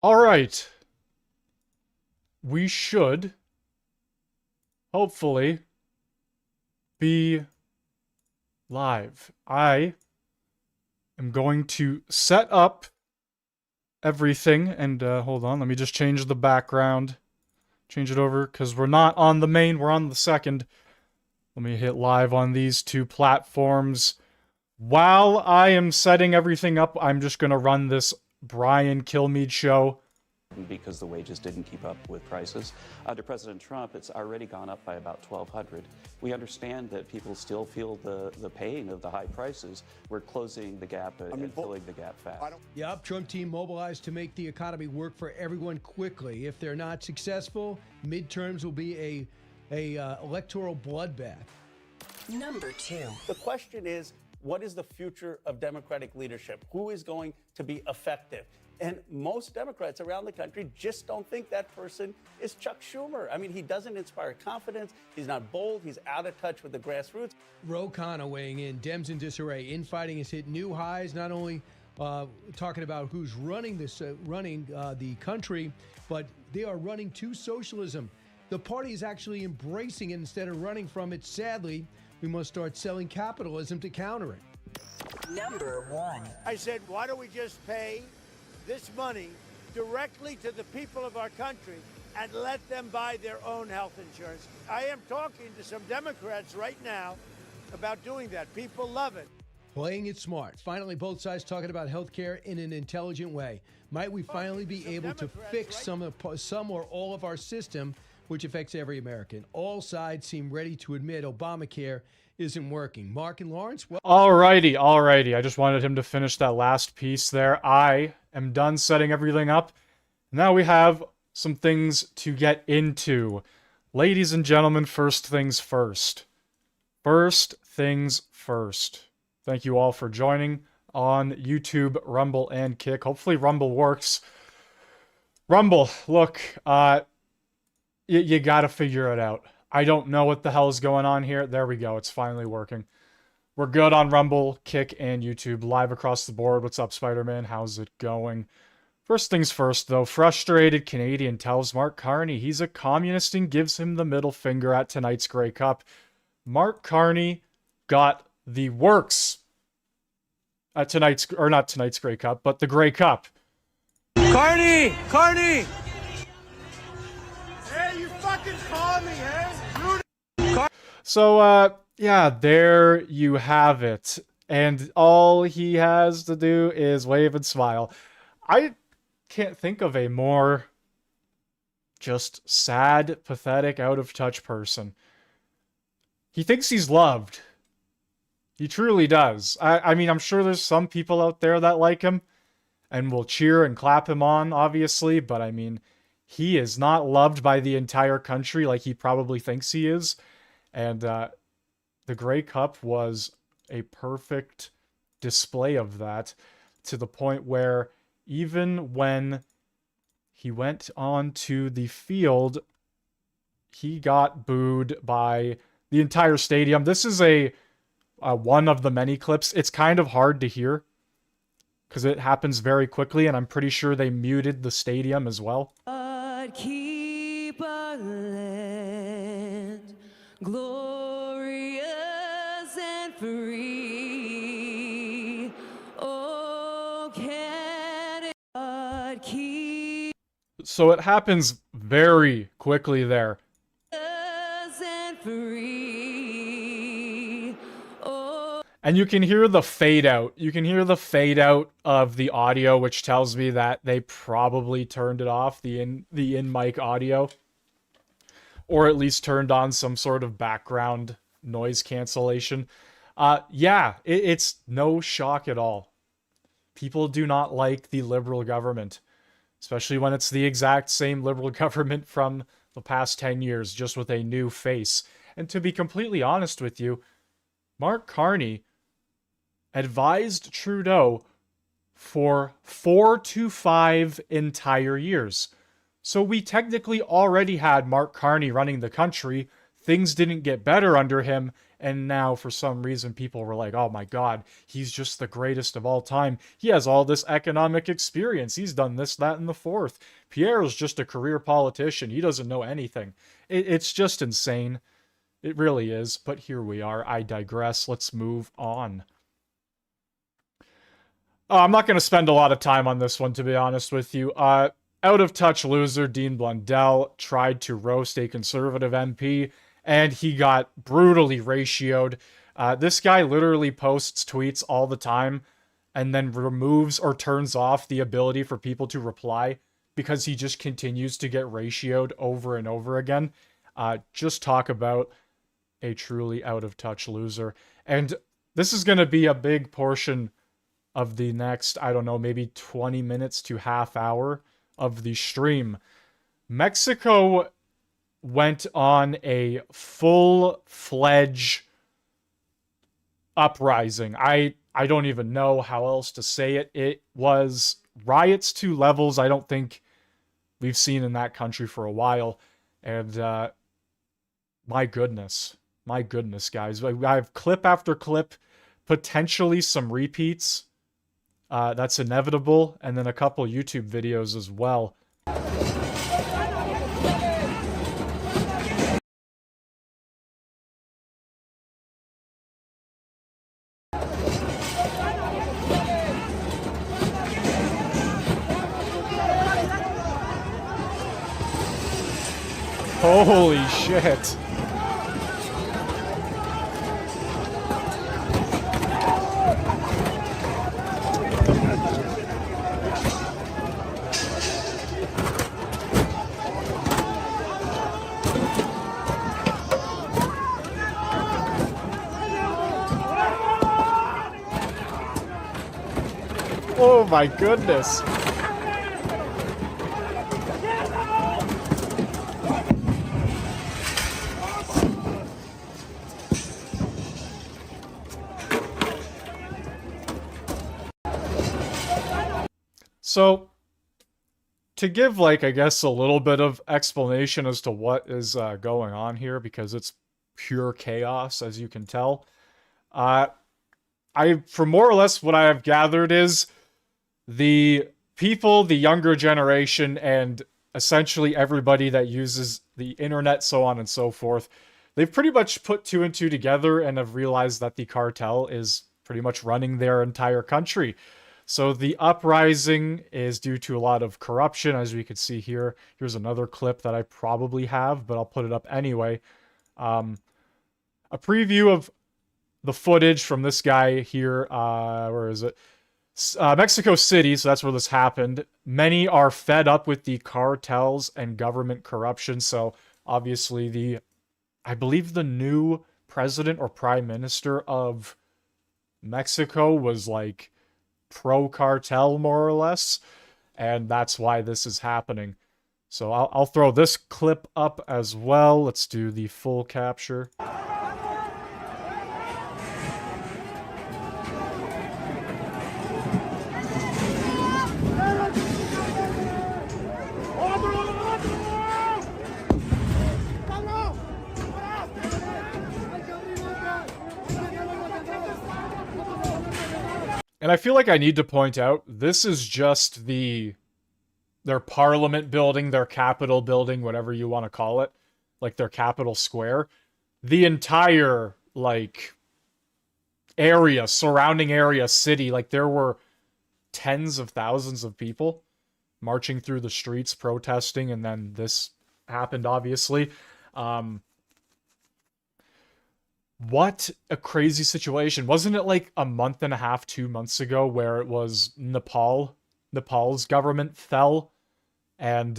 All right. We should hopefully be live. I am going to set up everything and hold on, let me just change the background. Change it over because we're not on the main, we're on the second. Let me hit live on these two platforms. While I am setting everything up, I'm just going to run this Brian Kilmeade show. Because the wages didn't keep up with prices. Under President Trump, it's already gone up by about $1,200. We understand that people still feel the pain of the high prices. We're closing the gap and filling the gap fast. Yep, Trump team mobilized to make the economy work for everyone quickly. If they're not successful, midterms will be a electoral bloodbath. Number 2. The question is, what is the future of Democratic leadership? Who is going to be effective? And most Democrats around the country just don't think that person is Chuck Schumer. I mean, he doesn't inspire confidence. He's not bold. He's out of touch with the grassroots. Ro Khanna weighing in. Dems in disarray. Infighting has hit new highs. Not only talking about who's running the country, but they are running to socialism. The party is actually embracing it instead of running from it. Sadly, we must start selling capitalism to counter it. Number 1. I said, why don't we just pay this money directly to the people of our country and let them buy their own health insurance? I am talking to some Democrats right now about doing that. People love it. Playing it smart. Finally, both sides talking about health care in an intelligent way. Might we finally be able to fix some or all of our system, which affects every American? All sides seem ready to admit Obamacare isn't working. Mark and Lawrence, well, Alrighty. I just wanted him to finish that last piece there. I am done setting everything up. Now we have some things to get into. Ladies and gentlemen, first things first. First things first. Thank you all for joining on YouTube, Rumble, and Kick. Hopefully Rumble works. Rumble, look, you gotta figure it out. I don't know what the hell is going on here. There we go. It's finally working. We're good on Rumble, Kick, and YouTube. Live across the board. What's up, Spider-Man? How's it going? First things first, though. Frustrated Canadian tells Mark Carney he's a communist and gives him the middle finger at tonight's Grey Cup. Mark Carney got the works at tonight's... Or not tonight's Grey Cup, but the Grey Cup. Carney! Hey, you fucking call me, hey? So, yeah, there you have it. And all he has to do is wave and smile. I can't think of a more just sad, pathetic, out-of-touch person. He thinks he's loved. He truly does. I mean, I'm sure there's some people out there that like him and will cheer and clap him on, obviously, but I mean, he is not loved by the entire country like he probably thinks he is. And the Grey Cup was a perfect display of that, to the point where even when he went on to the field, he got booed by the entire stadium. This is a one of the many clips. It's kind of hard to hear because it happens very quickly, and I'm pretty sure they muted the stadium as well. Keep our land glorious and free. Oh, can it keep So it happens very quickly there. us and free. Oh, And you can hear the fade out. You can hear the fade out of the audio, which tells me that they probably turned it off, the in-mic audio. Or at least turned on some sort of background noise cancellation. Yeah, it's no shock at all. People do not like the Liberal government, especially when it's the exact same Liberal government from the past 10 years, just with a new face. And to be completely honest with you, Mark Carney advised Trudeau for 4 to 5 entire years. So we technically already had Mark Carney running the country. Things didn't get better under him, And now, for some reason, people were like, oh my God, he's just the greatest of all time. He has all this economic experience. He's done this, that, and the fourth. Pierre is just a career politician. He doesn't know anything. It's just insane. It really is. But here we are. I digress. Let's move on. I'm not going to spend a lot of time on this one, to be honest with you. Out of touch loser Dean Blundell tried to roast a conservative MP, and he got brutally ratioed. This guy literally posts tweets all the time and then removes or turns off the ability for people to reply because he just continues to get ratioed over and over again. Just talk about a truly out of touch loser. And this is going to be a big portion of the next, I don't know, maybe 20 minutes to half hour of the stream. Mexico went on a full-fledged uprising. I don't even know how else to say it. It was riots to levels I don't think we've seen in that country for a while. And my goodness, guys. I have clip after clip, potentially some repeats. That's inevitable, and then a couple YouTube videos as well. Holy shit. Oh my goodness. So, to give, like, I guess a little bit of explanation as to what is going on here, because it's pure chaos, as you can tell. For more or less what I have gathered is the people, the younger generation, and essentially everybody that uses the internet, so on and so forth, they've pretty much put two and two together and have realized that the cartel is pretty much running their entire country. So the uprising is due to a lot of corruption, as we can see here. Here's another clip that I probably have, but I'll put it up anyway. A preview of the footage from this guy here. Where is it? Mexico City, so that's where this happened. Many are fed up with the cartels and government corruption. So obviously I believe the new president or prime minister of Mexico was like pro-cartel, more or less, and that's why this is happening. So I'll throw this clip up as well. Let's do the full capture. And I feel like I need to point out, this is just their parliament building, their capitol building, whatever you want to call it. Like their Capitol Square. The entire, like, area, surrounding area, city, like there were tens of thousands of people marching through the streets, protesting, and then this happened, obviously. What a crazy situation. Wasn't it like a month and a half, 2 months ago, where it was Nepal's government fell, and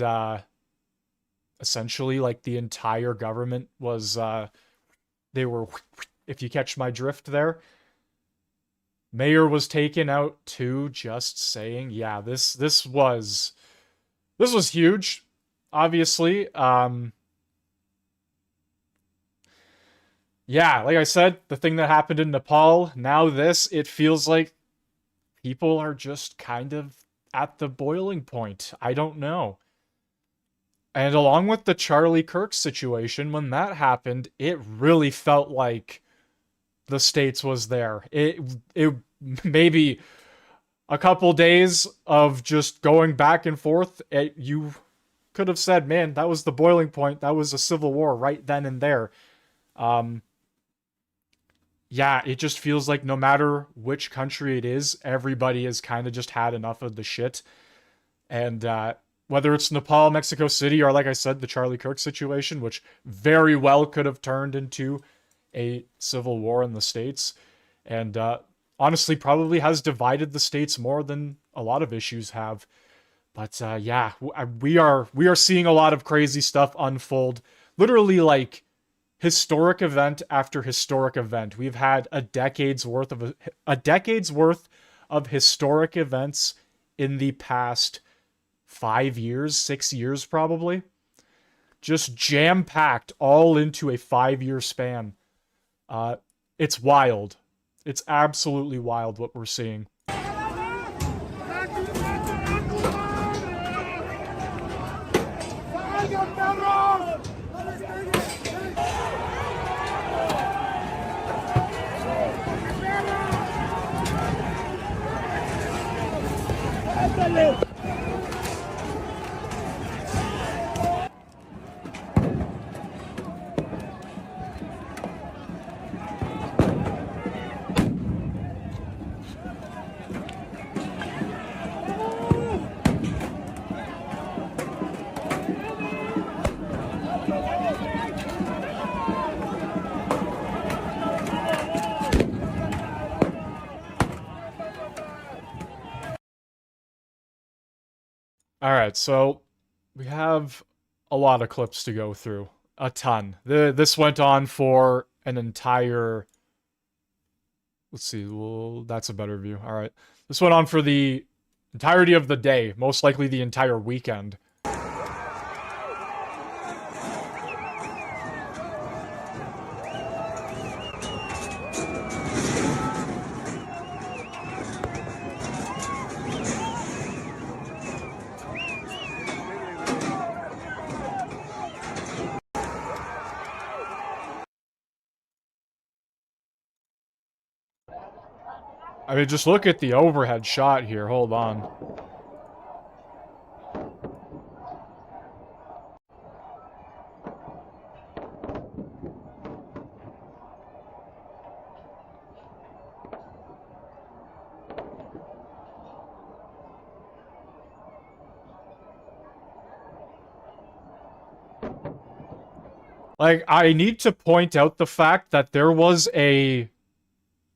essentially like the entire government was, they were, if you catch my drift there. Mayor was taken out too, just saying. Yeah, this was huge, obviously. Yeah, like I said, the thing that happened in Nepal, now this, it feels like people are just kind of at the boiling point. I don't know. And along with the Charlie Kirk situation, when that happened, it really felt like the States was there. It maybe a couple days of just going back and forth, you could have said, man, that was the boiling point. That was a civil war right then and there. Yeah, it just feels like no matter which country it is, everybody has kind of just had enough of the shit. And whether it's Nepal, Mexico City, or like I said, the Charlie Kirk situation, which very well could have turned into a civil war in the States. And honestly, probably has divided the States more than a lot of issues have. But yeah, we are seeing a lot of crazy stuff unfold. Literally, like, historic event after historic event. We've had a decade's worth of historic events in the past 5 years, 6 years probably. Just jam-packed all into a 5-year span. It's wild. It's absolutely wild what we're seeing. Alright, so we have a lot of clips to go through. A ton. This went on for an entire... Let's see, well, that's a better view. Alright. This went on for the entirety of the day, most likely the entire weekend. I mean, just look at the overhead shot here. Hold on. Like, I need to point out the fact that there was a...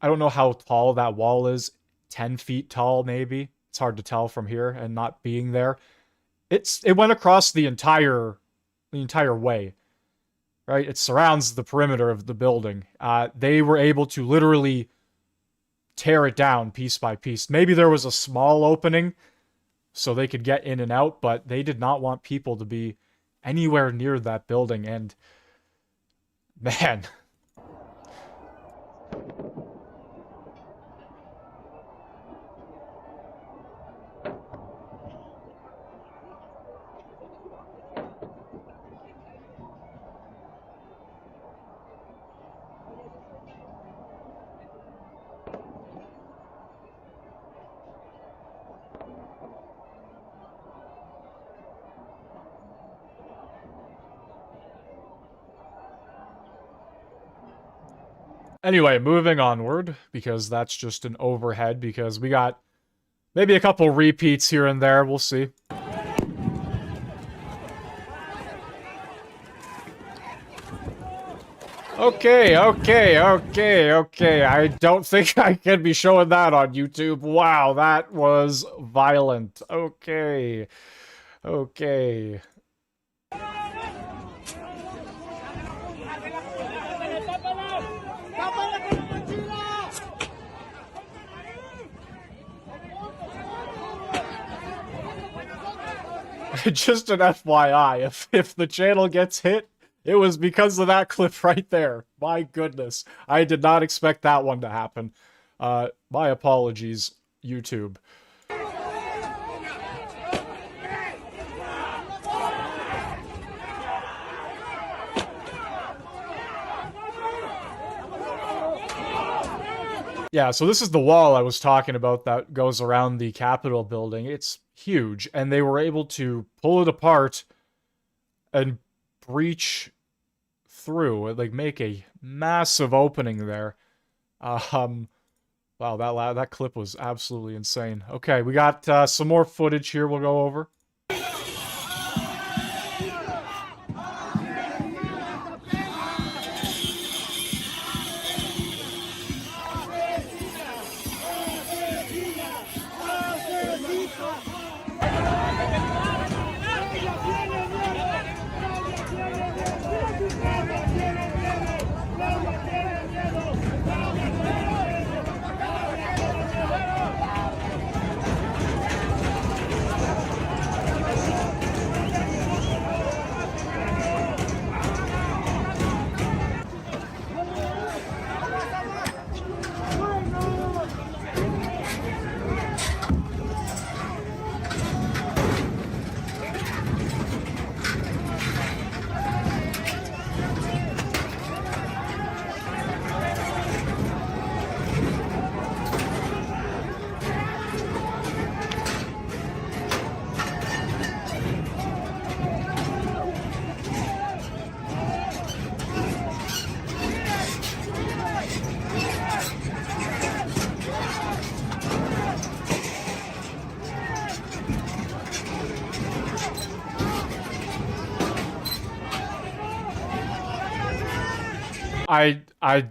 I don't know how tall that wall is. 10 feet tall, maybe. It's hard to tell from here and not being there. It went across the entire way. Right? It surrounds the perimeter of the building. They were able to literally tear it down piece by piece. Maybe there was a small opening so they could get in and out, but they did not want people to be anywhere near that building. And man... Anyway, moving onward, because that's just an overhead, because we got maybe a couple repeats here and there, we'll see. Okay, I don't think I can be showing that on YouTube. Wow, that was violent. Okay. Just an FYI, if the channel gets hit, it was because of that clip right there. My goodness. I did not expect that one to happen. My apologies, YouTube. Yeah, so this is the wall I was talking about that goes around the Capitol building. It's huge, and they were able to pull it apart and breach through, like make a massive opening there. Wow, that clip was absolutely insane. Okay, we got some more footage here we'll go over.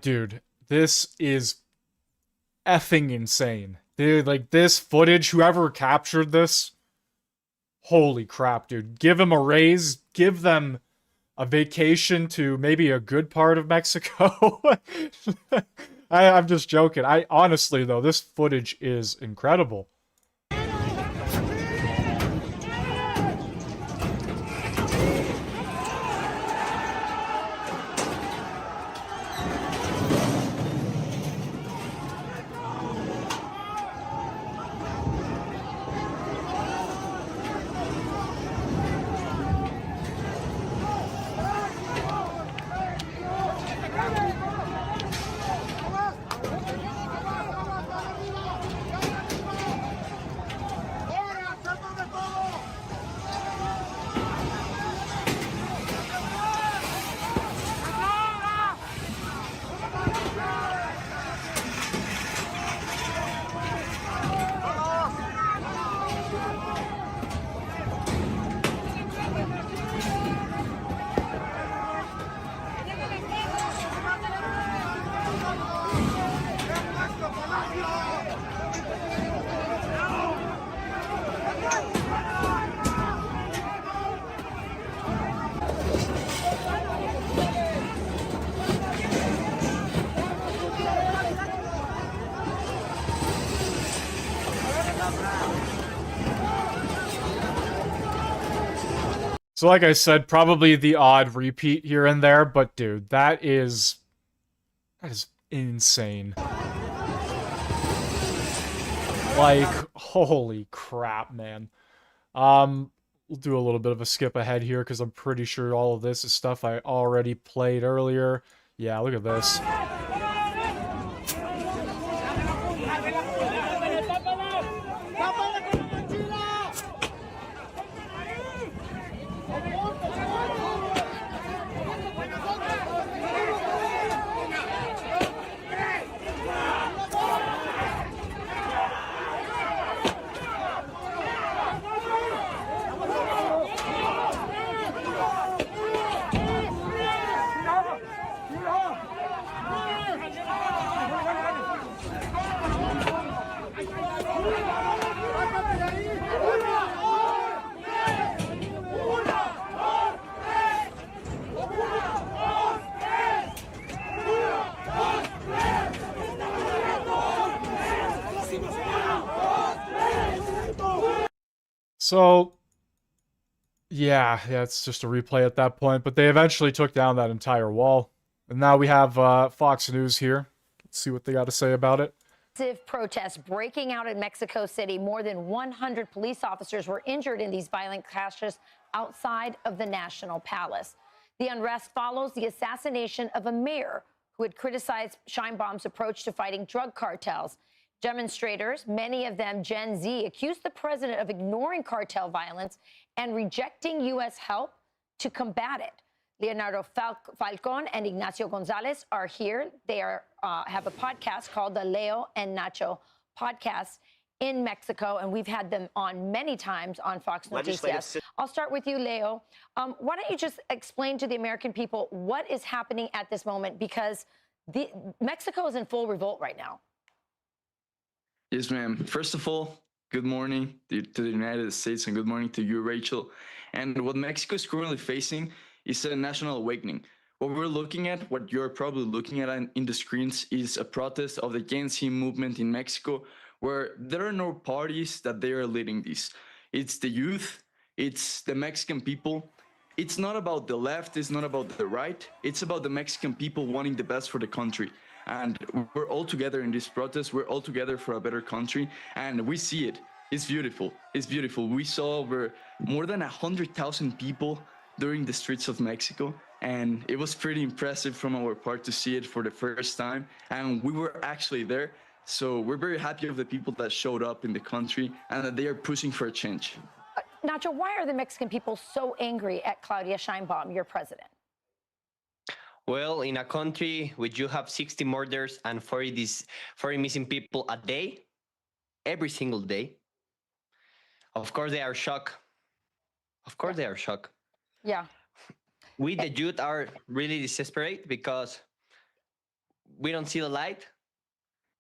Dude, this is effing insane. Dude, like this footage, whoever captured this, holy crap, dude. Give them a raise, give them a vacation to maybe a good part of Mexico. I'm just joking. Honestly, though, this footage is incredible. So like I said, probably the odd repeat here and there, but dude, that is insane. Like, holy crap, man. We'll do a little bit of a skip ahead here because I'm pretty sure all of this is stuff I already played earlier. Yeah, look at this. So, yeah, it's just a replay at that point, but they eventually took down that entire wall. And now we have Fox News here. Let's see what they got to say about it. Protests breaking out in Mexico City. More than 100 police officers were injured in these violent clashes outside of the National Palace. The unrest follows the assassination of a mayor who had criticized Sheinbaum's approach to fighting drug cartels. Demonstrators, many of them Gen Z, accused the president of ignoring cartel violence and rejecting U.S. help to combat it. Leonardo Falcon and Ignacio Gonzalez are here. They have a podcast called the Leo and Nacho podcast in Mexico, and we've had them on many times on Fox Noticias. I'll start with you, Leo. Why don't you just explain to the American people what is happening at this moment, because Mexico is in full revolt right now. Yes, ma'am. First of all, good morning to the United States and good morning to you, Rachel. And what Mexico is currently facing is a national awakening. What we're looking at, what you're probably looking at in the screens, is a protest of the Gen Z movement in Mexico, where there are no parties that they are leading this. It's the youth, it's the Mexican people. It's not about the left, it's not about the right, it's about the Mexican people wanting the best for the country. And we're all together in this protest, we're all together for a better country, and we see it. It's beautiful, it's beautiful. We saw over more than 100,000 people during the streets of Mexico, and it was pretty impressive from our part to see it for the first time, and we were actually there. So we're very happy of the people that showed up in the country and that they are pushing for a change. Nacho, why are the Mexican people so angry at Claudia Sheinbaum, your president? Well, in a country which you have 60 murders and 40 missing people a day, every single day, of course they are shocked. Of course they are shocked. Yeah. We, the youth, are really desperate because we don't see the light.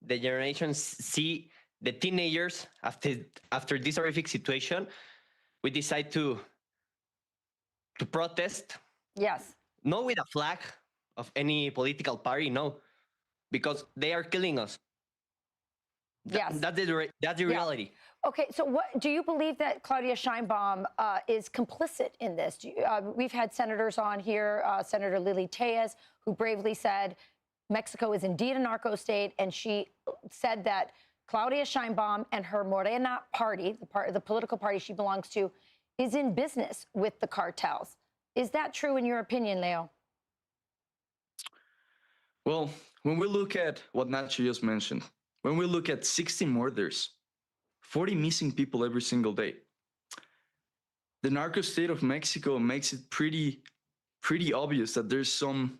The generations see the teenagers after this horrific situation. We decide to protest. Yes. Not with a flag of any political party, no, because they are killing us. Yes. That's the reality. Okay, so what do you believe that Claudia Sheinbaum is complicit in this? We've had senators on here, Senator Lily Tejas, who bravely said Mexico is indeed a narco state, and she said that Claudia Sheinbaum and her Morena party, the political party she belongs to, is in business with the cartels. Is that true in your opinion, Leo? Well, when we look at what Nacho just mentioned, when we look at 60 murders, 40 missing people every single day, the narco state of Mexico makes it pretty obvious that there's some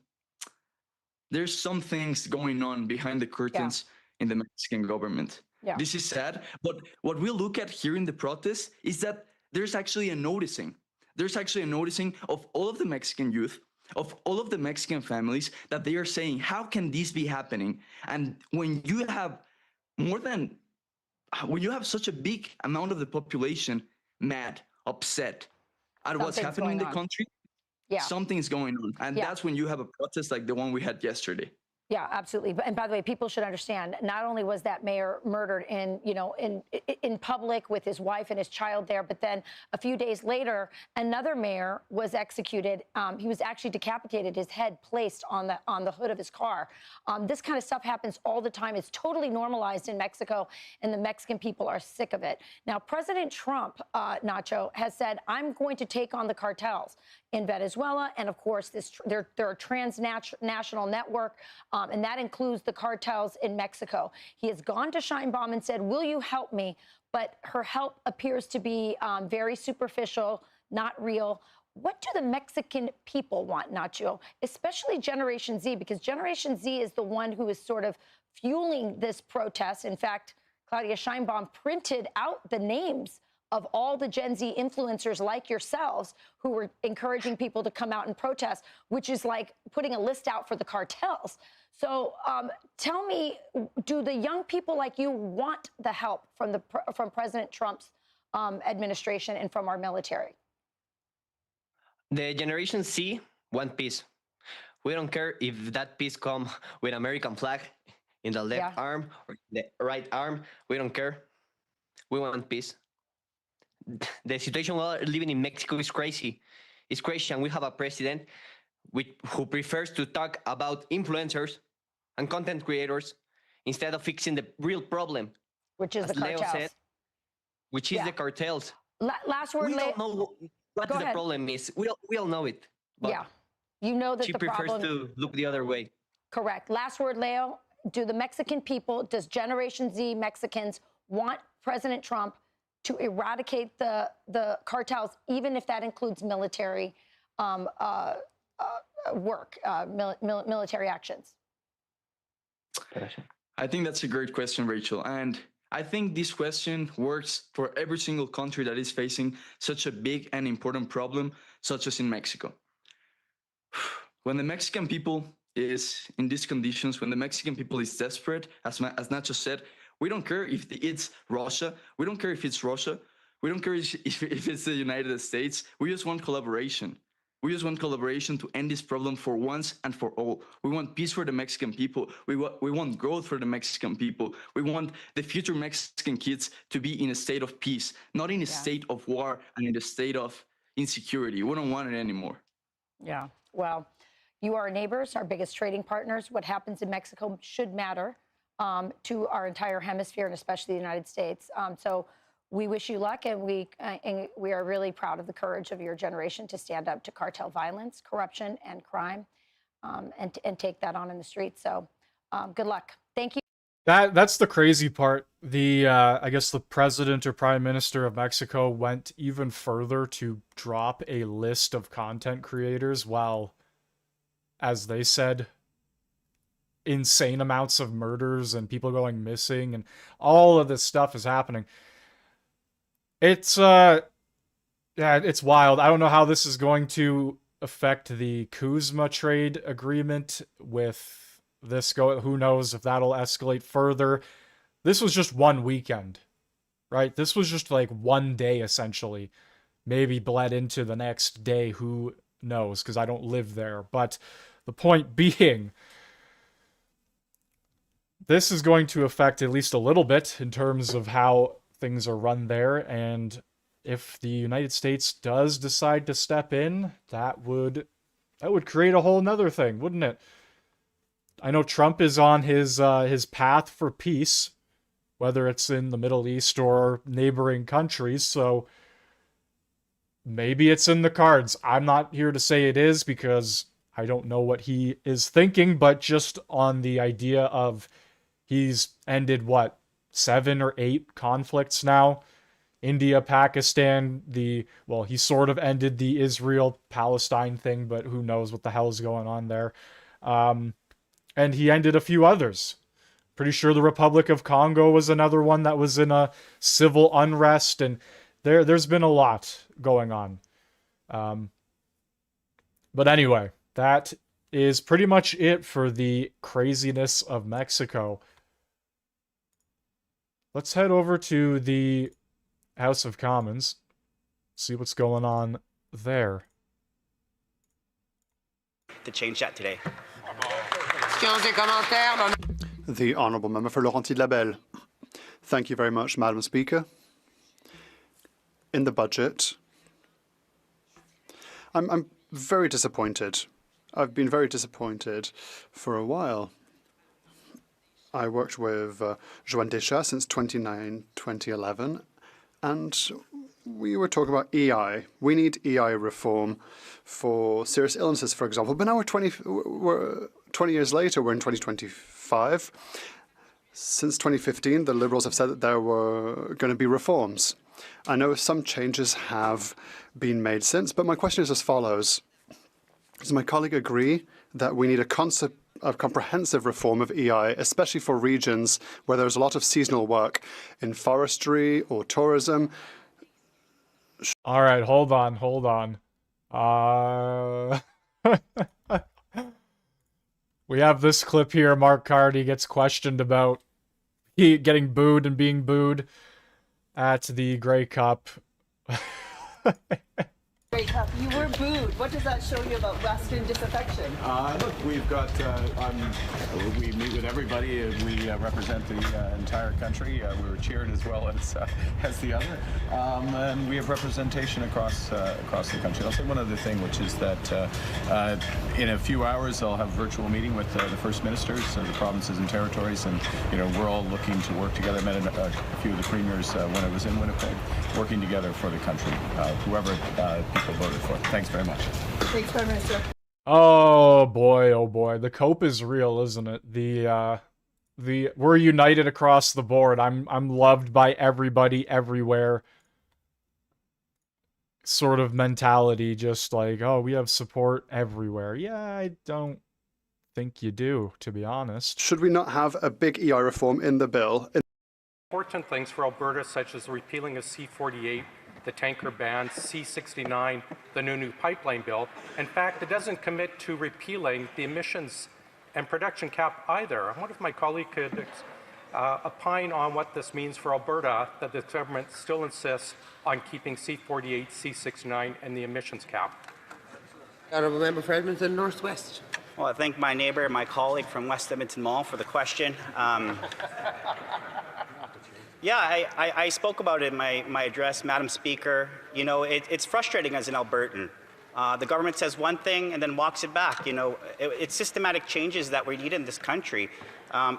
things going on behind the curtains in the Mexican government. Yeah. This is sad, but what we look at here in the protest is that there's actually a noticing. There's actually a noticing of all of the Mexican youth, of all of the Mexican families, that they are saying, how can this be happening? And when you have such a big amount of the population mad, upset at what's happening in the country, something's going on. And that's when you have a protest like the one we had yesterday. Yeah, absolutely. And by the way, people should understand, not only was that mayor murdered in public with his wife and his child there, but then a few days later, another mayor was executed. He was actually decapitated, his head placed on the hood of his car. This kind of stuff happens all the time. It's totally normalized in Mexico, and the Mexican people are sick of it. Now, President Trump, Nacho, has said, I'm going to take on the cartels in Venezuela, and of course, they're a transnational network, and that includes the cartels in Mexico. He has gone to Sheinbaum and said, will you help me? But her help appears to be very superficial, not real. What do the Mexican people want, Nacho, especially Generation Z? Because Generation Z is the one who is sort of fueling this protest. In fact, Claudia Sheinbaum printed out the names of all the Gen Z influencers like yourselves who were encouraging people to come out and protest, which is like putting a list out for the cartels. So tell me, do the young people like you want the help from President Trump's administration and from our military? The Generation Z want peace. We don't care if that peace comes with American flag in the left arm or the right arm. We don't care. We want peace. The situation we're living in Mexico is crazy. It's crazy, and we have a president who prefers to talk about influencers and content creators instead of fixing the real problem, which is the cartels. Leo said, which is the cartels. Last word, we don't know what the problem is. We all know it. But you know that she the prefers problem to look the other way. Correct. Last word, Leo. Do the Mexican people, does Generation Z Mexicans want President Trump to eradicate the cartels, even if that includes military work, military actions? I think that's a great question, Rachel. And I think this question works for every single country that is facing such a big and important problem, such as in Mexico. When the Mexican people is in these conditions, when the Mexican people is desperate, as Nacho said, we don't care if it's Russia. We don't care if it's Russia. We don't care if it's the United States. We just want collaboration. We just want collaboration to end this problem for once and for all. We want peace for the Mexican people. We want growth for the Mexican people. We want the future Mexican kids to be in a state of peace, not in a state of war and in a state of insecurity. We don't want it anymore. Yeah, well, you are our neighbors, our biggest trading partners. What happens in Mexico should matter to our entire hemisphere and especially the United States. So we wish you luck, and we are really proud of the courage of your generation to stand up to cartel violence, corruption, and crime, and take that on in the streets. So good luck. Thank you. That's the crazy part. I guess the president or prime minister of Mexico went even further to drop a list of content creators while, as they said, insane amounts of murders and people going missing and all of this stuff is happening. It's it's wild. I don't know how this is going to affect the Kuzma trade agreement with this who knows if that'll escalate further. This was just one weekend, right? This was just like one day essentially. Maybe bled into the next day, who knows, because I don't live there. But the point being, this is going to affect at least a little bit in terms of how things are run there, and if the United States does decide to step in, that would create a whole nother thing, wouldn't it? I know Trump is on his path for peace, whether it's in the Middle East or neighboring countries, so maybe it's in the cards. I'm not here to say it is because I don't know what he is thinking, but just on the idea of he's ended, 7 or 8 conflicts now? India, Pakistan, he sort of ended the Israel-Palestine thing, but who knows what the hell is going on there. And he ended a few others. Pretty sure the Republic of Congo was another one that was in a civil unrest, and there's been a lot going on. But anyway, that is pretty much it for the craziness of Mexico. Let's head over to the House of Commons, see what's going on there. To change that today. The Honourable Member for Laurenti-Labelle. Thank you very much, Madam Speaker. In the budget, I'm very disappointed. I've been very disappointed for a while. I worked with Joanne Deschamps since 2011, and we were talking about EI. We need EI reform for serious illnesses, for example. But now we're 20 years later, we're in 2025. Since 2015, the Liberals have said that there were going to be reforms. I know some changes have been made since, but my question is as follows. Does my colleague agree that we need a comprehensive reform of EI, especially for regions where there's a lot of seasonal work in forestry or tourism? All right, hold on. We have this clip here. Mark Carney gets questioned about getting booed and being booed at the Grey Cup. Grey Cup, you were booed. What does that show you about Western disaffection? Look, we've got, we meet with everybody. We represent the entire country. We were cheered as well as the other. And we have representation across the country. I'll say one other thing, which is that in a few hours, I'll have a virtual meeting with the First Ministers of the provinces and territories. And, we're all looking to work together. I met a few of the premiers when I was in Winnipeg, working together for the country, whoever people voted for. Thanks very much. Thanks, Prime Minister. Oh boy, the cope is real, isn't it? The we're united across the board. I'm loved by everybody everywhere sort of mentality, just like, oh, we have support everywhere. Yeah, I don't think you do, to be honest. Should we not have a big EI reform in the bill? Important things for Alberta, such as the repealing of C-48, the tanker ban, C-69, the new pipeline bill. In fact, it doesn't commit to repealing the emissions and production cap either. I wonder if my colleague could opine on what this means for Alberta, that the government still insists on keeping C-48, C-69, and the emissions cap. Honourable Member for Edmonton Northwest. Well, I thank my neighbour and my colleague from West Edmonton Mall for the question. Yeah, I spoke about it in my address, Madam Speaker. You know, it's frustrating as an Albertan. The government says one thing and then walks it back. You know, it's systematic changes that we need in this country.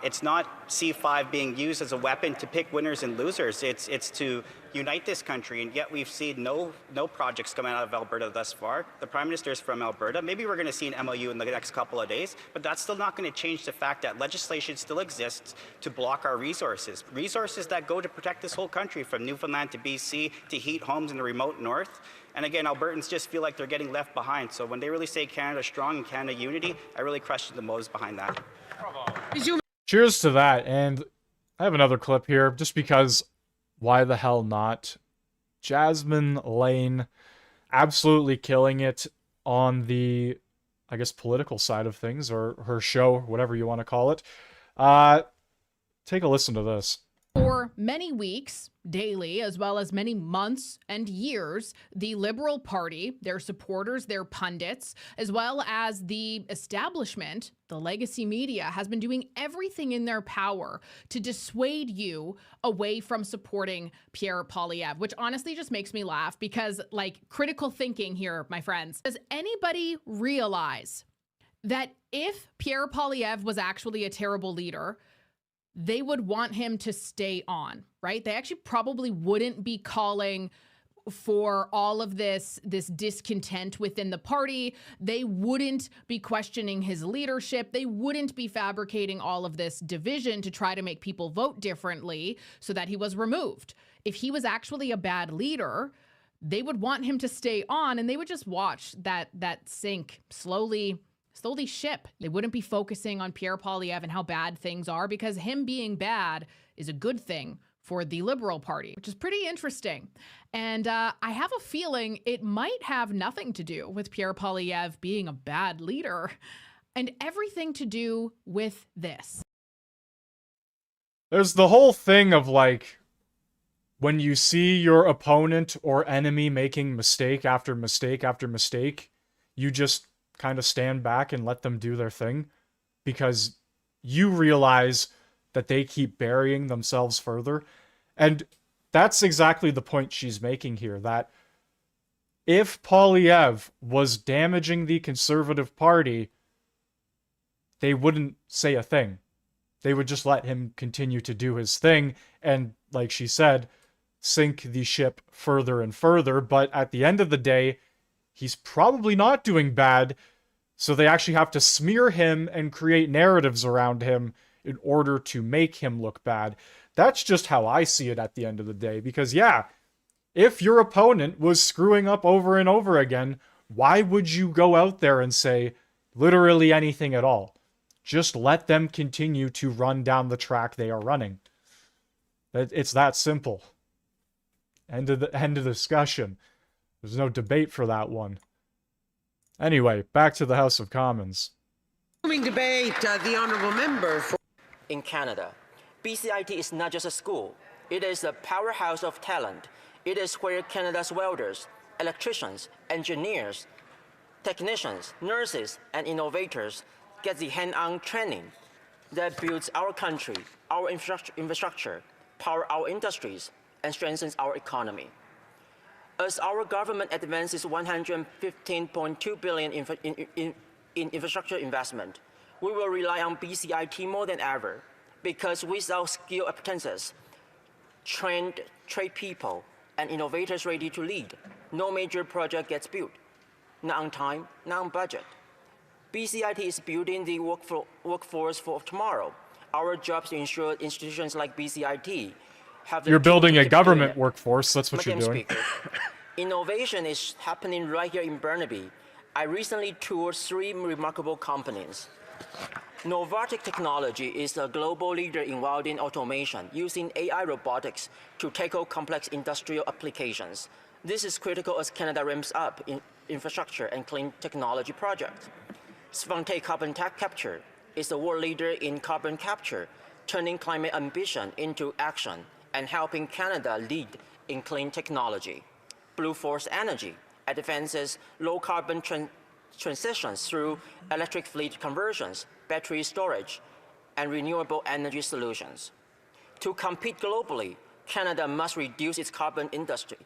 It's not C5 being used as a weapon to pick winners and losers. It's to unite this country, and yet we've seen no projects coming out of Alberta thus far. The Prime Minister is from Alberta. Maybe we're going to see an MOU in the next couple of days, but that's still not going to change the fact that legislation still exists to block our resources. Resources that go to protect this whole country, from Newfoundland to BC to heat homes in the remote north. And again, Albertans just feel like they're getting left behind. So when they really say Canada strong and Canada unity, I really question the motives behind that. Cheers to that. And I have another clip here, just because why the hell not? Jasmine Lane absolutely killing it on the, I guess, political side of things, or her show, whatever you want to call it. Take a listen to this. For many weeks, daily, as well as many months and years, the Liberal Party, their supporters, their pundits, as well as the establishment, the legacy media, has been doing everything in their power to dissuade you away from supporting Pierre Poilievre, which honestly just makes me laugh because, like, critical thinking here, my friends. Does anybody realize that if Pierre Poilievre was actually a terrible leader, they would want him to stay on, right? They actually probably wouldn't be calling for all of this discontent within the party. They wouldn't be questioning his leadership. They wouldn't be fabricating all of this division to try to make people vote differently so that he was removed. If he was actually a bad leader, they would want him to stay on, and they would just watch that sink slowly ship. They wouldn't be focusing on Pierre Poilievre and how bad things are, because him being bad is a good thing for the Liberal Party, which is pretty interesting. And I have a feeling it might have nothing to do with Pierre Poilievre being a bad leader and everything to do with this. There's the whole thing of, like, when you see your opponent or enemy making mistake after mistake after mistake, you just kind of stand back and let them do their thing, because you realize that they keep burying themselves further. And that's exactly the point she's making here, that if Poilievre was damaging the Conservative Party, they wouldn't say a thing. They would just let him continue to do his thing and, like she said, sink the ship further and further. But at the end of the day, he's probably not doing bad, so they actually have to smear him and create narratives around him in order to make him look bad. That's just how I see it at the end of the day, because yeah, if your opponent was screwing up over and over again, why would you go out there and say literally anything at all? Just let them continue to run down the track they are running. It's that simple. End of the discussion. There's no debate for that one. Anyway, back to the House of Commons. Moving debate, the honourable member for... In Canada, BCIT is not just a school. It is a powerhouse of talent. It is where Canada's welders, electricians, engineers, technicians, nurses, and innovators get the hand-on training that builds our country, our infrastructure, power our industries, and strengthens our economy. As our government advances $115.2 billion in infrastructure investment, we will rely on BCIT more than ever, because without skilled apprentices, trained trade people, and innovators ready to lead, no major project gets built, not on time, not on budget. BCIT is building the workforce for tomorrow. Our job is to ensure institutions like BCIT have the You're tools building to a keep doing government it. workforce. That's what you're Madam doing. Speaker, innovation is happening right here in Burnaby. I recently toured 3 remarkable companies. Novartic Technology is a global leader in welding automation, using AI robotics to tackle complex industrial applications. This is critical as Canada ramps up in infrastructure and clean technology projects. Svante Carbon Capture is a world leader in carbon capture, turning climate ambition into action and helping Canada lead in clean technology. Blue Force Energy advances low-carbon transitions through electric fleet conversions, battery storage, and renewable energy solutions. To compete globally, Canada must reduce its carbon intensity.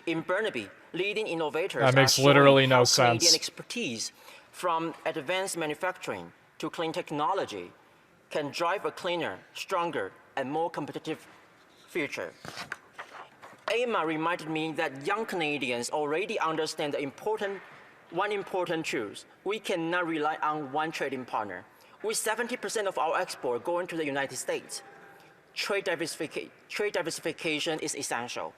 In Burnaby, leading innovators That makes are showing literally how no Canadian sense. expertise, from advanced manufacturing to clean technology, can drive a cleaner, stronger, and more competitive future. AMA reminded me that young Canadians already understand one important truth. We cannot rely on one trading partner. With 70% of our export going to the United States, trade diversification is essential.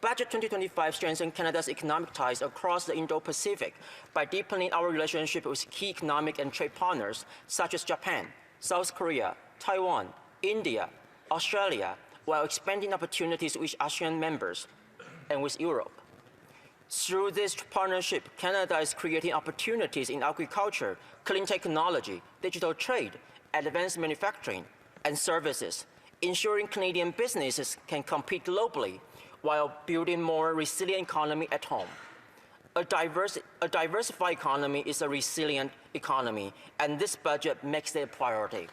Budget 2025 strengthens Canada's economic ties across the Indo-Pacific by deepening our relationship with key economic and trade partners such as Japan, South Korea, Taiwan, India, Australia, while expanding opportunities with ASEAN members and with Europe. Through this partnership, Canada is creating opportunities in agriculture, clean technology, digital trade, advanced manufacturing, and services, ensuring Canadian businesses can compete globally while building more resilient economy at home. A diversified economy is a resilient economy, and this budget makes it a priority.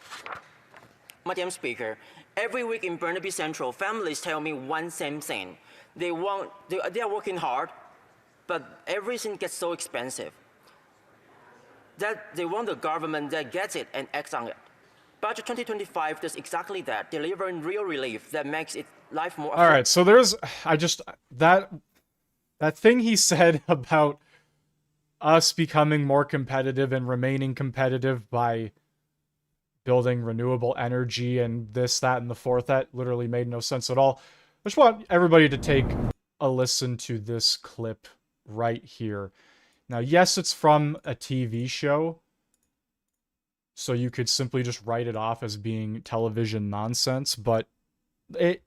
Madam Speaker, every week in Burnaby Central, families tell me one same thing. They are working hard, but everything gets so expensive that they want a government that gets it and acts on it. Budget 2025 does exactly that, delivering real relief that makes it life more affordable. All right, so there's that thing he said about us becoming more competitive and remaining competitive by building renewable energy and this, that, and the fourth, that literally made no sense at all. I just want everybody to take a listen to this clip right here. Now, yes, it's from a TV show, so you could simply just write it off as being television nonsense, but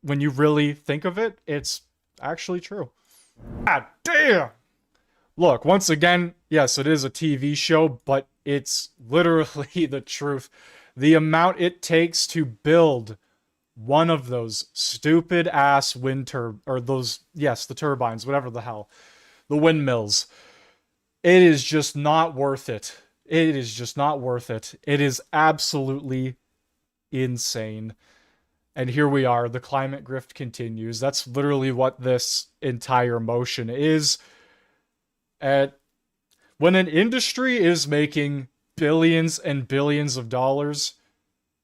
when you really think of it, it's actually true. God damn! Look, once again, yes, it is a TV show, but it's literally the truth. The amount it takes to build one of those stupid ass the turbines, whatever the hell, the windmills, it is just not worth it. It is just not worth it. It is absolutely insane. And here we are, the climate grift continues. That's literally what this entire motion is. When an industry is making billions and billions of dollars,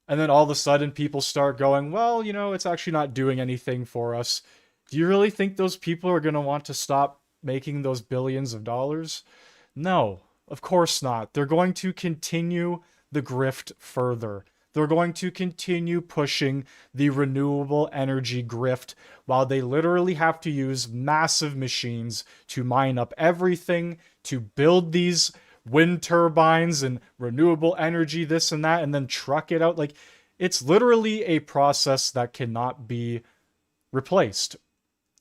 and then all of a sudden people start going, well, you know, it's actually not doing anything for us. Do you really think those people are going to want to stop making those billions of dollars? No, of course not. They're going to continue the grift further. They're going to continue pushing the renewable energy grift while they literally have to use massive machines to mine up everything, to build these wind turbines and renewable energy, this and that, and then truck it out. Like, it's literally a process that cannot be replaced.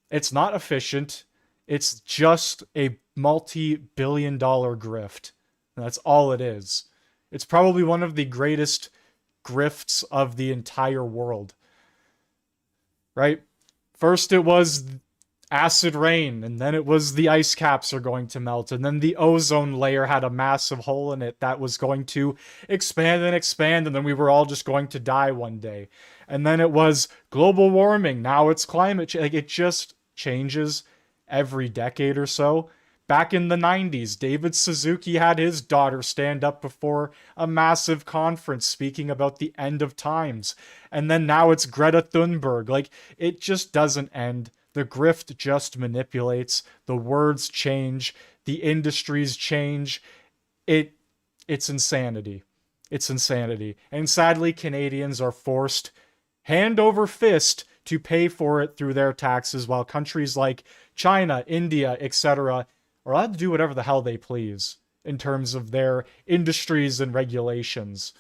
It's not efficient. It's just a multi-billion-dollar grift. And that's all it is. It's probably one of the greatest grifts of the entire world. Right? First it was acid rain, and then it was the ice caps are going to melt, and then the ozone layer had a massive hole in it that was going to expand and expand, and then we were all just going to die one day. And then it was global warming, now it's climate change. Like, it just changes every decade or so. Back in the 90s, David Suzuki had his daughter stand up before a massive conference speaking about the end of times. And then now it's Greta Thunberg. Like, it just doesn't end. The grift just manipulates. The words change. The industries change. It's insanity. It's insanity. And sadly, Canadians are forced hand over fist to pay for it through their taxes, while countries like China, India, etc. are allowed to do whatever the hell they please in terms of their industries and regulations.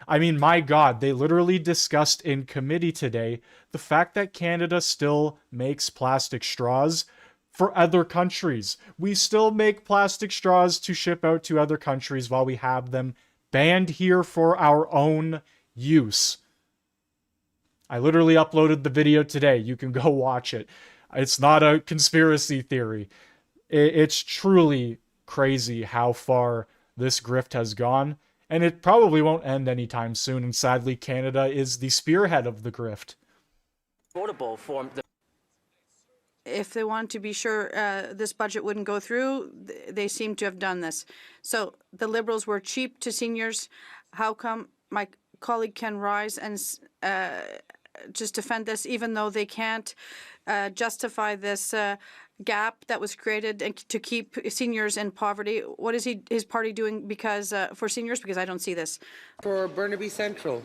I mean, my God, they literally discussed in committee today the fact that Canada still makes plastic straws for other countries. We still make plastic straws to ship out to other countries while we have them banned here for our own use. I literally uploaded the video today. You can go watch it. It's not a conspiracy theory. It's truly crazy how far this grift has gone. And it probably won't end anytime soon. And sadly, Canada is the spearhead of the grift. Affordable for the If they want to be sure this budget wouldn't go through, they seem to have done this. So the Liberals were cheap to seniors. How come my colleague can rise and just defend this, even though they can't justify this gap that was created and to keep seniors in poverty? What is his party doing because for seniors? Because I don't see this. For Burnaby Central.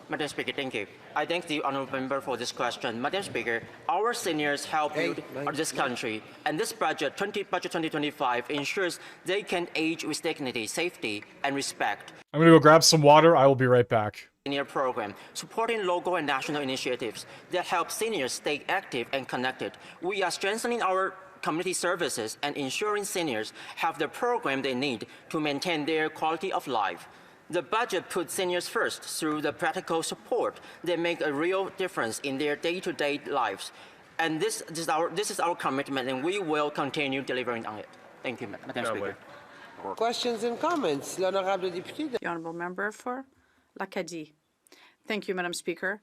Madam Speaker, thank you. I thank the honourable member for this question. Madam Speaker, our seniors help build this country, and this budget 2025, ensures they can age with dignity, safety, and respect. I'm going to go grab some water. I will be right back. Senior program, supporting local and national initiatives that help seniors stay active and connected. We are strengthening our community services and ensuring seniors have the program they need to maintain their quality of life. The budget puts seniors first through the practical support that make a real difference in their day-to-day lives. And this is our commitment, and we will continue delivering on it. Thank you, Madam Speaker. Questions and comments? L'honorable député. The honourable member for l'Acadie. Thank you, Madam Speaker.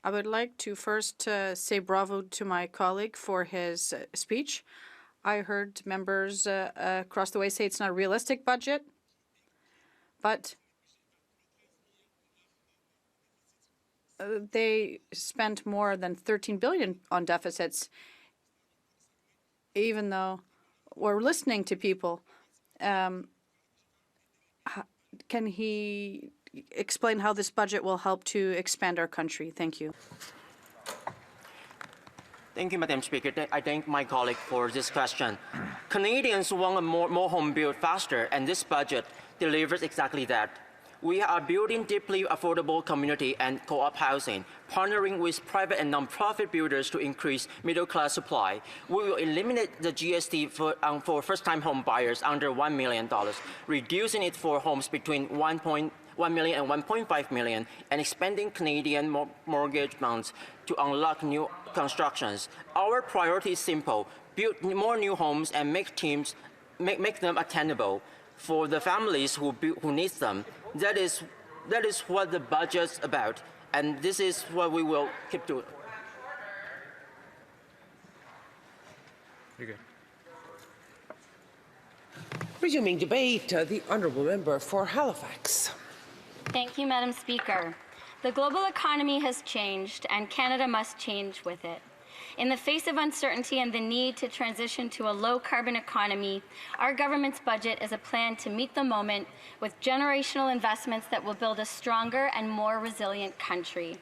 I would like to first say bravo to my colleague for his speech. I heard members across the way say it's not a realistic budget, but they spent more than $13 billion on deficits, even though we're listening to people. Can he explain how this budget will help to expand our country? Thank you. Thank you, Madam Speaker. I thank my colleague for this question. Canadians want more home built faster, and this budget delivers exactly that. We are building deeply affordable community and co-op housing, partnering with private and non-profit builders to increase middle-class supply. We will eliminate the GST for first-time home buyers under $1 million, reducing it for homes between $1 million and $1.5 million, and expanding Canadian mortgage bonds to unlock new constructions. Our priority is simple: build more new homes and make them attainable for the families who need them. That is what the budget's about, and this is what we will keep doing. You're good. Resuming debate, the honourable member for Halifax. Thank you, Madam Speaker. The global economy has changed, and Canada must change with it. In the face of uncertainty and the need to transition to a low-carbon economy, our government's budget is a plan to meet the moment with generational investments that will build a stronger and more resilient country.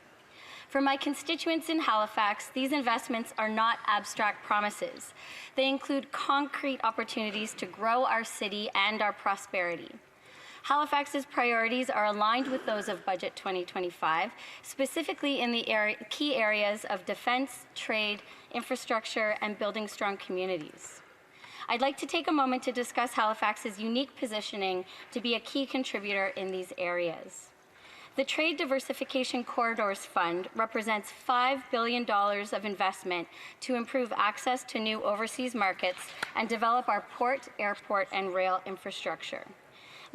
For my constituents in Halifax, these investments are not abstract promises. They include concrete opportunities to grow our city and our prosperity. Halifax's priorities are aligned with those of Budget 2025, specifically in the key areas of defense, trade, infrastructure, and building strong communities. I'd like to take a moment to discuss Halifax's unique positioning to be a key contributor in these areas. The Trade Diversification Corridors Fund represents $5 billion of investment to improve access to new overseas markets and develop our port, airport, and rail infrastructure.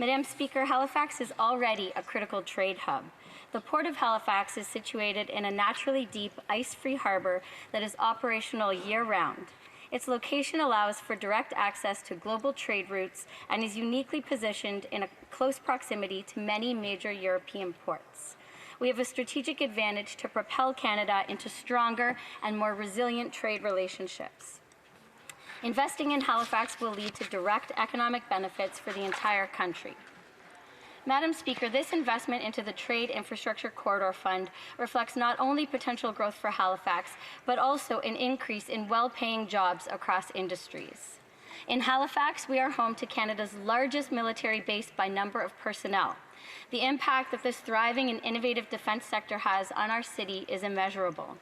Madam Speaker, Halifax is already a critical trade hub. The Port of Halifax is situated in a naturally deep, ice-free harbor that is operational year-round. Its location allows for direct access to global trade routes and is uniquely positioned in a close proximity to many major European ports. We have a strategic advantage to propel Canada into stronger and more resilient trade relationships. Investing in Halifax will lead to direct economic benefits for the entire country. Madam Speaker, this investment into the Trade Infrastructure Corridor Fund reflects not only potential growth for Halifax, but also an increase in well-paying jobs across industries. In Halifax, we are home to Canada's largest military base by number of personnel. The impact that this thriving and innovative defense sector has on our city is immeasurable.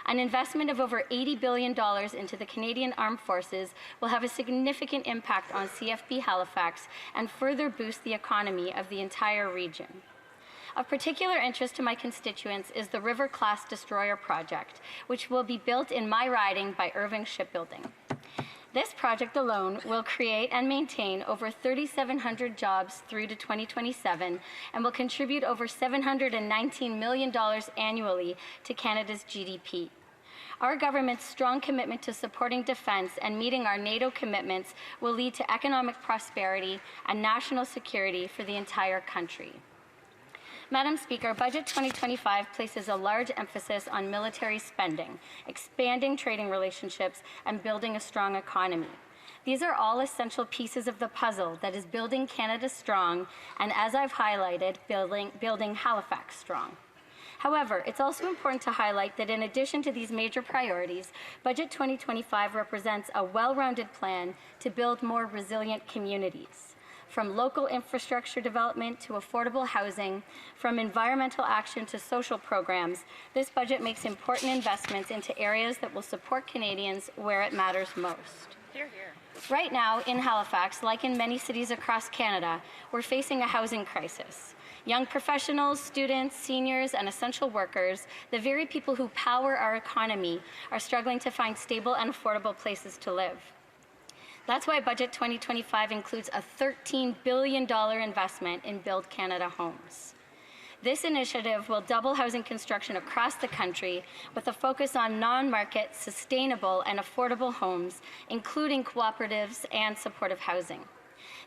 An investment of over $80 billion into the Canadian Armed Forces will have a significant impact on CFB Halifax and further boost the economy of the entire region. Of particular interest to my constituents is the River-class destroyer project, which will be built in my riding by Irving Shipbuilding. This project alone will create and maintain over 3,700 jobs through to 2027 and will contribute over $719 million annually to Canada's GDP. Our government's strong commitment to supporting defense and meeting our NATO commitments will lead to economic prosperity and national security for the entire country. Madam Speaker, Budget 2025 places a large emphasis on military spending, expanding trading relationships, and building a strong economy. These are all essential pieces of the puzzle that is building Canada strong and, as I've highlighted, building Halifax strong. However, it's also important to highlight that in addition to these major priorities, Budget 2025 represents a well-rounded plan to build more resilient communities. From local infrastructure development to affordable housing, from environmental action to social programs, this budget makes important investments into areas that will support Canadians where it matters most. Hear, hear. Right now, in Halifax, like in many cities across Canada, we're facing a housing crisis. Young professionals, students, seniors, and essential workers, the very people who power our economy, are struggling to find stable and affordable places to live. That's why Budget 2025 includes a $13 billion investment in Build Canada Homes. This initiative will double housing construction across the country with a focus on non-market, sustainable, and affordable homes, including cooperatives and supportive housing.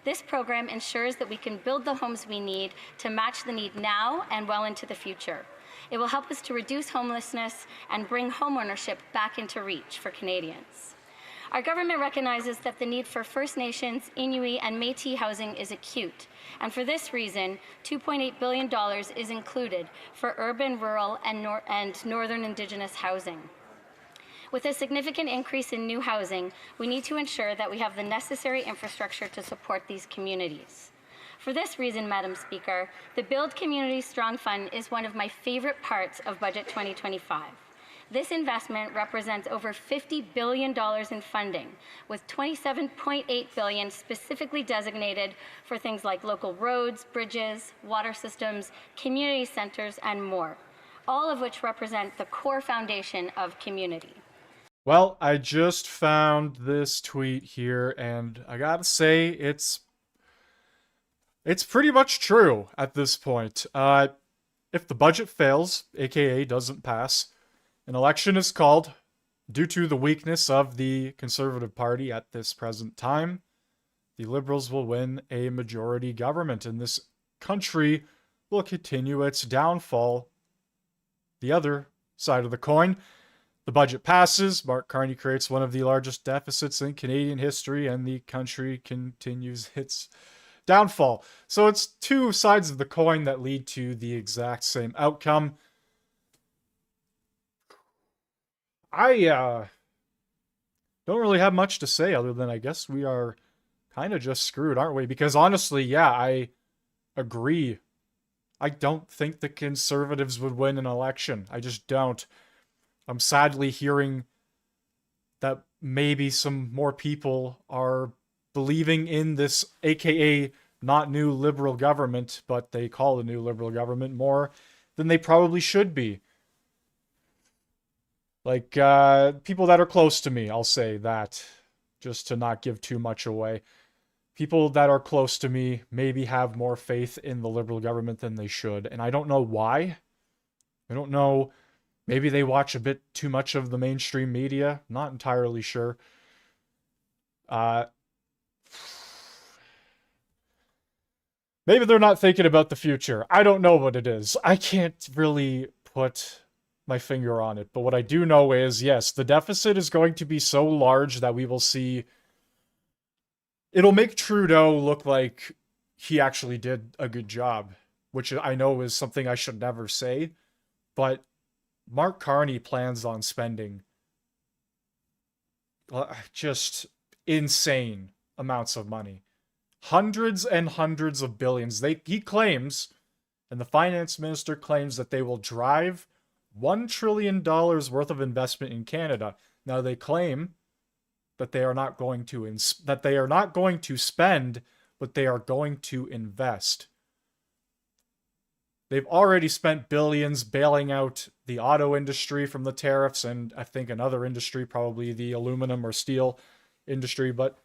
This program ensures that we can build the homes we need to match the need now and well into the future. It will help us to reduce homelessness and bring homeownership back into reach for Canadians. Our government recognizes that the need for First Nations, Inuit, and Métis housing is acute, and for this reason, $2.8 billion is included for urban, rural, and northern Indigenous housing. With a significant increase in new housing, we need to ensure that we have the necessary infrastructure to support these communities. For this reason, Madam Speaker, the Build Communities Strong Fund is one of my favorite parts of Budget 2025. This investment represents over $50 billion in funding, with $27.8 billion specifically designated for things like local roads, bridges, water systems, community centers, and more, all of which represent the core foundation of community. Well, I just found this tweet here, and I gotta say, it's pretty much true at this point. If the budget fails, aka doesn't pass, an election is called due to the weakness of the Conservative Party at this present time. The Liberals will win a majority government, and this country will continue its downfall. The other side of the coin, the budget passes, Mark Carney creates one of the largest deficits in Canadian history, and the country continues its downfall. So it's two sides of the coin that lead to the exact same outcome. I don't really have much to say other than I guess we are kind of just screwed, aren't we? Because honestly, yeah, I agree. I don't think the Conservatives would win an election. I just don't. I'm sadly hearing that maybe some more people are believing in this aka not new Liberal government, but they call the new Liberal government more than they probably should be. Like, people that are close to me, I'll say that, just to not give too much away. People that are close to me maybe have more faith in the Liberal government than they should, and I don't know why. I don't know. Maybe they watch a bit too much of the mainstream media. Not entirely sure. Maybe they're not thinking about the future. I don't know what it is. I can't really put my finger on it. But what I do know is, yes, the deficit is going to be so large that we will see... It'll make Trudeau look like he actually did a good job, which I know is something I should never say. But Mark Carney plans on spending just insane amounts of money. Hundreds and hundreds of billions. He claims, and the finance minister claims, that they will drive $1 trillion worth of investment in Canada. Now they claim that they are not going to spend, but they are going to invest. They've already spent billions bailing out the auto industry from the tariffs, and I think another industry, probably the aluminum or steel industry, but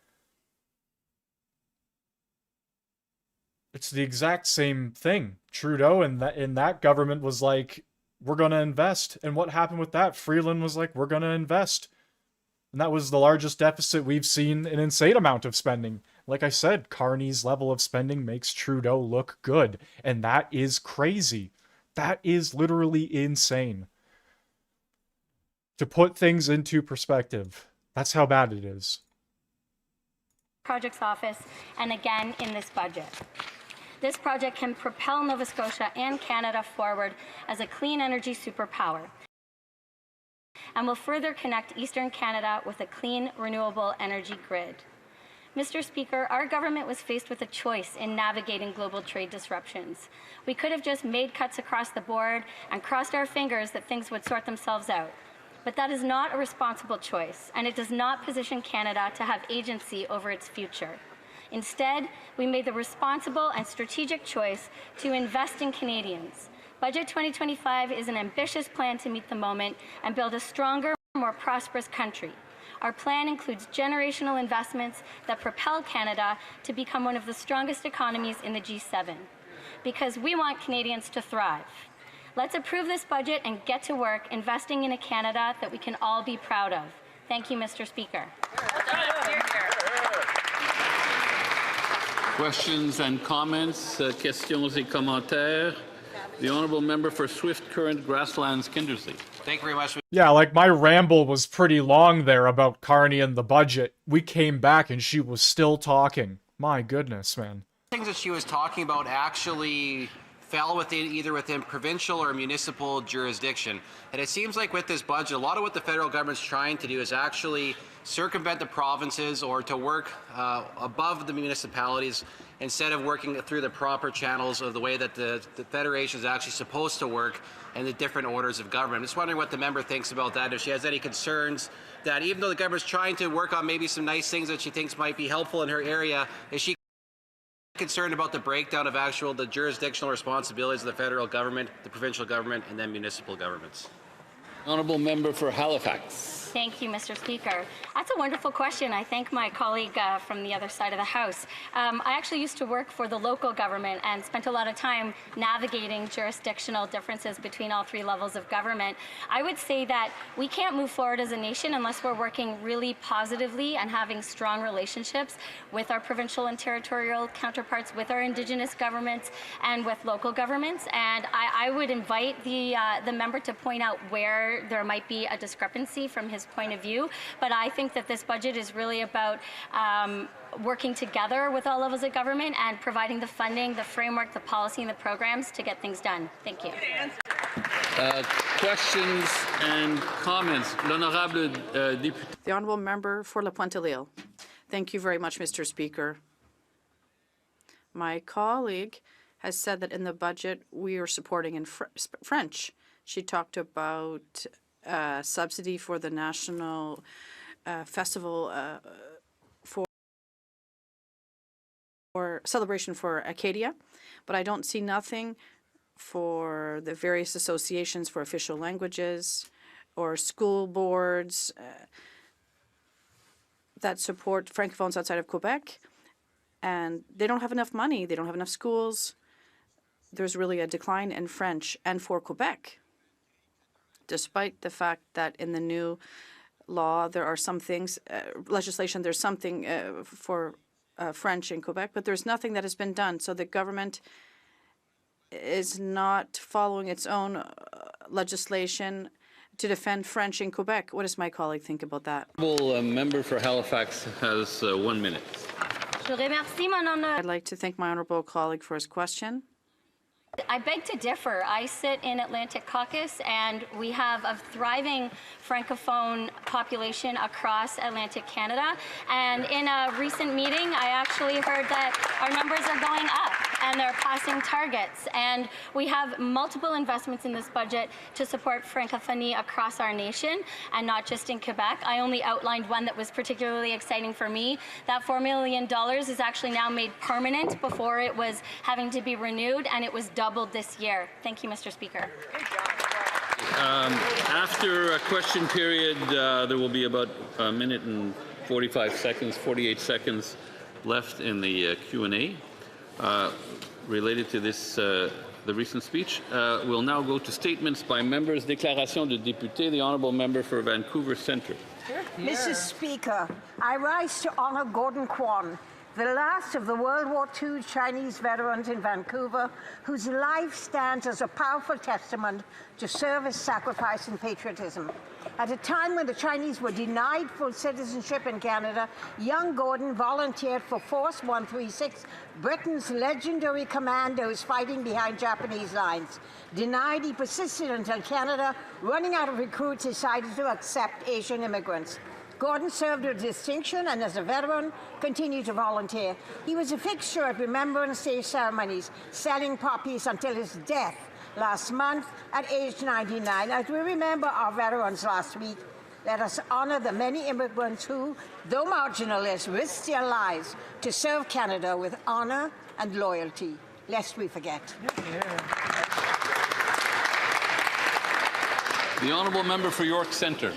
it's the exact same thing. Trudeau in that government was like, we're going to invest. And what happened with that? Freeland was like, we're going to invest. And that was the largest deficit we've seen, an insane amount of spending. Like I said, Carney's level of spending makes Trudeau look good. And that is crazy. That is literally insane. To put things into perspective, that's how bad it is. Projects Office, and again in this budget. This project can propel Nova Scotia and Canada forward as a clean energy superpower and will further connect Eastern Canada with a clean, renewable energy grid. Mr. Speaker, our government was faced with a choice in navigating global trade disruptions. We could have just made cuts across the board and crossed our fingers that things would sort themselves out. But that is not a responsible choice, and it does not position Canada to have agency over its future. Instead, we made the responsible and strategic choice to invest in Canadians. Budget 2025 is an ambitious plan to meet the moment and build a stronger, more prosperous country. Our plan includes generational investments that propel Canada to become one of the strongest economies in the G7, because we want Canadians to thrive. Let's approve this budget and get to work investing in a Canada that we can all be proud of. Thank you, Mr. Speaker. Questions and comments, questions et commentaires. The honourable member for Swift Current Grasslands Kindersley. Thank you very much. Yeah, like my ramble was pretty long there about Carney and the budget. We came back and she was still talking. My goodness, man. Things that she was talking about actually fell within provincial or municipal jurisdiction. And it seems like with this budget, a lot of what the federal government's trying to do is actually circumvent the provinces or to work above the municipalities instead of working through the proper channels of the way that the Federation is actually supposed to work and the different orders of government. I'm just wondering what the member thinks about that, if she has any concerns that even though the government's trying to work on maybe some nice things that she thinks might be helpful in her area, is she concerned about the breakdown of the jurisdictional responsibilities of the federal government, the provincial government, and then municipal governments? Honourable member for Halifax. Thank you, Mr. Speaker. That's a wonderful question. I thank my colleague from the other side of the House. I actually used to work for the local government and spent a lot of time navigating jurisdictional differences between all three levels of government. I would say that we can't move forward as a nation unless we're working really positively and having strong relationships with our provincial and territorial counterparts, with our Indigenous governments, and with local governments. And I would invite the member to point out where there might be a discrepancy from his point of view, but I think that this budget is really about working together with all levels of government and providing the funding, the framework, the policy, and the programs to get things done. Thank you. Questions and comments. L'honorable député. The honourable member for La Pointe-à-L'Île. Thank you very much, Mr. Speaker. My colleague has said that in the budget we are supporting in French. She talked about subsidy for the national festival for celebration for Acadia, but I don't see nothing for the various associations for official languages or school boards that support francophones outside of Quebec, and they don't have enough money. They don't have enough schools. There's really a decline in French and for Quebec, despite the fact that in the new law there are some things, legislation, there's something for French in Quebec, but there's nothing that has been done. So the government is not following its own legislation to defend French in Quebec. What does my colleague think about that? Honourable member for Halifax has 1 minute. I'd like to thank my honourable colleague for his question. I beg to differ. I sit in Atlantic Caucus, and we have a thriving Francophone population across Atlantic Canada. And in a recent meeting, I actually heard that our numbers are going up and they're passing targets. And we have multiple investments in this budget to support Francophonie across our nation, and not just in Quebec. I only outlined one that was particularly exciting for me. That $4 million is actually now made permanent. Before it was having to be renewed, and it was doubled this year. Thank you, Mr. Speaker. After a question period, there will be about a minute and 48 seconds left in the Q&A related to this, the recent speech. We'll now go to statements by members. Déclaration de député, the honourable member for Vancouver Centre. Mrs. Speaker, I rise to honour Gordon Kwan, the last of the World War II Chinese veterans in Vancouver, whose life stands as a powerful testament to service, sacrifice, and patriotism. At a time when the Chinese were denied full citizenship in Canada, young Gordon volunteered for Force 136, Britain's legendary commandos fighting behind Japanese lines. Denied, he persisted until Canada, running out of recruits, decided to accept Asian immigrants. Gordon served with distinction and as a veteran continued to volunteer. He was a fixture at Remembrance Day ceremonies, selling poppies until his death last month at age 99. As we remember our veterans last week, let us honor the many immigrants who, though marginalized, risked their lives to serve Canada with honor and loyalty, lest we forget. The honourable member for York Centre.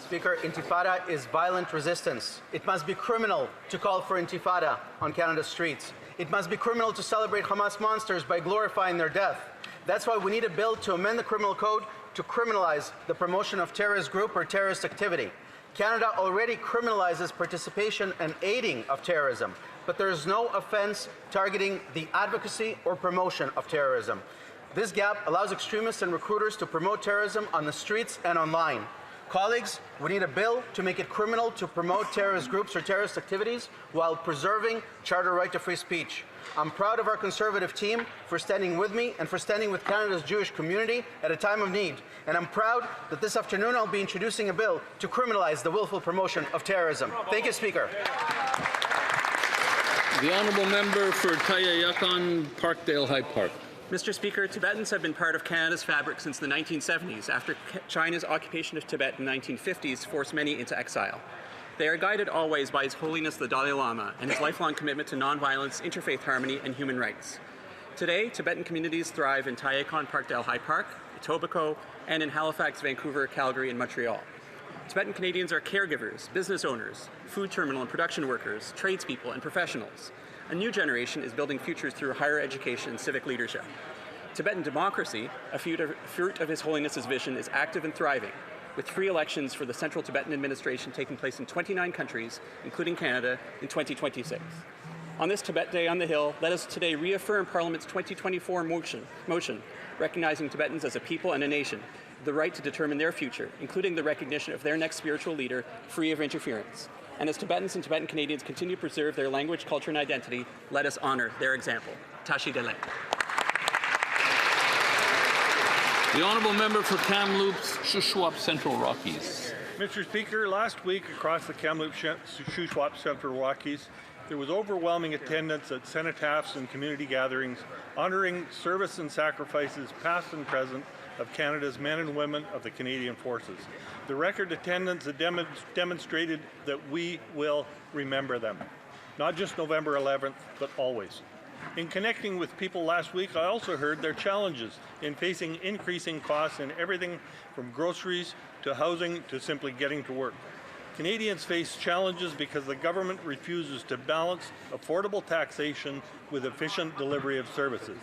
Speaker, intifada is violent resistance. It must be criminal to call for intifada on Canada's streets. It must be criminal to celebrate Hamas monsters by glorifying their death. That's why we need a bill to amend the criminal code to criminalize the promotion of terrorist group or terrorist activity. Canada already criminalizes participation and aiding of terrorism, but there is no offense targeting the advocacy or promotion of terrorism. This gap allows extremists and recruiters to promote terrorism on the streets and online. Colleagues, we need a bill to make it criminal to promote terrorist groups or terrorist activities while preserving charter right to free speech. I'm proud of our Conservative team for standing with me and for standing with Canada's Jewish community at a time of need. And I'm proud that this afternoon I'll be introducing a bill to criminalize the willful promotion of terrorism. Thank you, Speaker. The honourable member for Tayayakon, Parkdale High Park. Mr. Speaker, Tibetans have been part of Canada's fabric since the 1970s, after China's occupation of Tibet in the 1950s forced many into exile. They are guided always by His Holiness the Dalai Lama and his lifelong commitment to nonviolence, interfaith harmony, and human rights. Today, Tibetan communities thrive in Tayakon Parkdale High Park, Etobicoke, and in Halifax, Vancouver, Calgary, and Montreal. Tibetan Canadians are caregivers, business owners, food terminal and production workers, tradespeople, and professionals. A new generation is building futures through higher education and civic leadership. Tibetan democracy, a fruit of His Holiness's vision, is active and thriving, with free elections for the Central Tibetan Administration taking place in 29 countries, including Canada, in 2026. On this Tibet Day on the Hill, let us today reaffirm Parliament's 2024 motion recognizing Tibetans as a people and a nation, the right to determine their future, including the recognition of their next spiritual leader, free of interference. And as Tibetans and Tibetan Canadians continue to preserve their language, culture, and identity, let us honor their example. Tashi Dele. The honourable member for Kamloops, Shuswap Central Rockies. Mr. Speaker, last week across the Kamloops Shuswap Central Rockies, there was overwhelming attendance at cenotaphs and community gatherings honouring service and sacrifices past and present of Canada's men and women of the Canadian Forces. The record attendance demonstrated that we will remember them, not just November 11th, but always. In connecting with people last week, I also heard their challenges in facing increasing costs in everything from groceries to housing to simply getting to work. Canadians face challenges because the government refuses to balance affordable taxation with efficient delivery of services.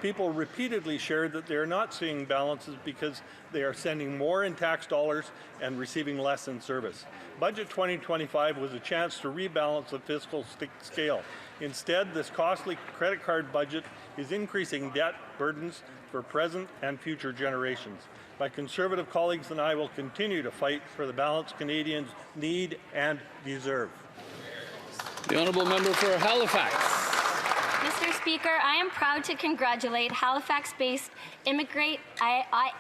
People repeatedly shared that they are not seeing balances because they are sending more in tax dollars and receiving less in service. Budget 2025 was a chance to rebalance the fiscal scale. Instead, this costly credit card budget is increasing debt burdens for present and future generations. My Conservative colleagues and I will continue to fight for the balance Canadians need and deserve. The honourable member for Halifax. Mr. Speaker, I am proud to congratulate Halifax-based Immigrate AI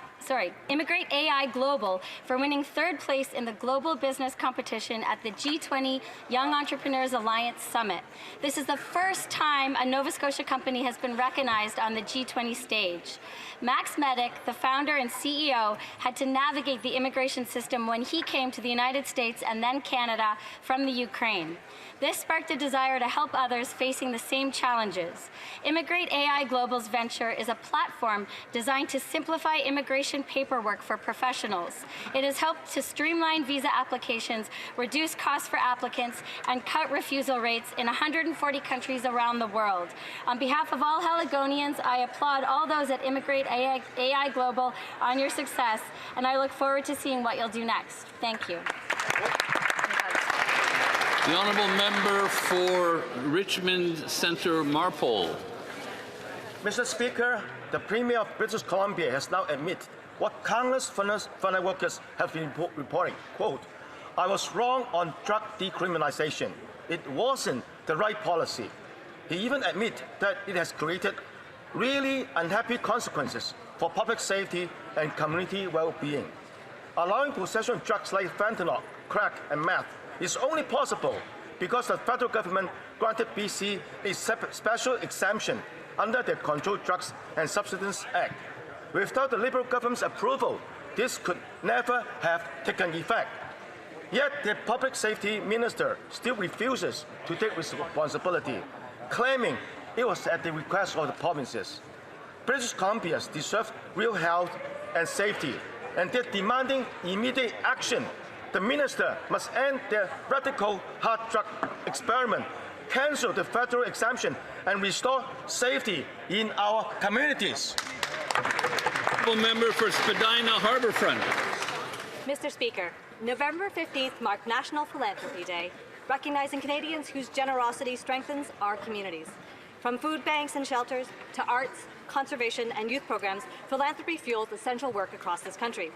Global for winning third place in the global business competition at the G20 Young Entrepreneurs Alliance Summit. This is the first time a Nova Scotia company has been recognized on the G20 stage. Max Medic, the founder and CEO, had to navigate the immigration system when he came to the United States and then Canada from the Ukraine. This sparked a desire to help others facing the same challenges. Immigrate AI Global's venture is a platform designed to simplify immigration paperwork for professionals. It has helped to streamline visa applications, reduce costs for applicants, and cut refusal rates in 140 countries around the world. On behalf of all Haligonians, I applaud all those at Immigrate AI Global on your success, and I look forward to seeing what you'll do next. Thank you. The honourable member for Richmond Centre Marpole. Mr. Speaker, the Premier of British Columbia has now admitted what countless frontline workers have been reporting. Quote, I was wrong on drug decriminalization. It wasn't the right policy. He even admitted that it has created really unhappy consequences for public safety and community well-being. Allowing possession of drugs like fentanyl, crack, and meth is only possible because the federal government granted BC a special exemption under the Controlled Drugs and Substances Act. Without the Liberal government's approval, this could never have taken effect. Yet the public safety minister still refuses to take responsibility, claiming it was at the request of the provinces. British Columbians deserve real health and safety, and they're demanding immediate action. The minister must end the radical hard drug experiment, cancel the federal exemption, and restore safety in our communities. Member for Spadina Harbourfront. Mr. Speaker, November 15th marked National Philanthropy Day, recognizing Canadians whose generosity strengthens our communities. From food banks and shelters to arts, conservation, and youth programs, philanthropy fuels essential work across this country.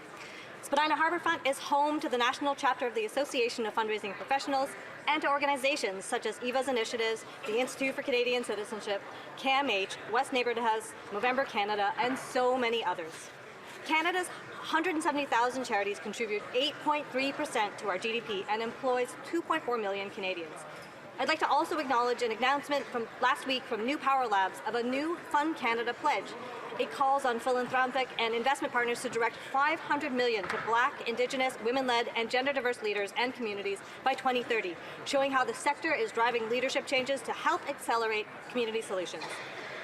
Spadina Harbourfront is home to the national chapter of the Association of Fundraising Professionals and to organizations such as EVA's Initiatives, the Institute for Canadian Citizenship, CAMH, West Neighbourhood House, Movember Canada, and so many others. Canada's 170,000 charities contribute 8.3% to our GDP and employs 2.4 million Canadians. I'd like to also acknowledge an announcement from last week from New Power Labs of a new Fund Canada pledge. It calls on philanthropic and investment partners to direct $500 million to Black, Indigenous, women-led, and gender-diverse leaders and communities by 2030, showing how the sector is driving leadership changes to help accelerate community solutions.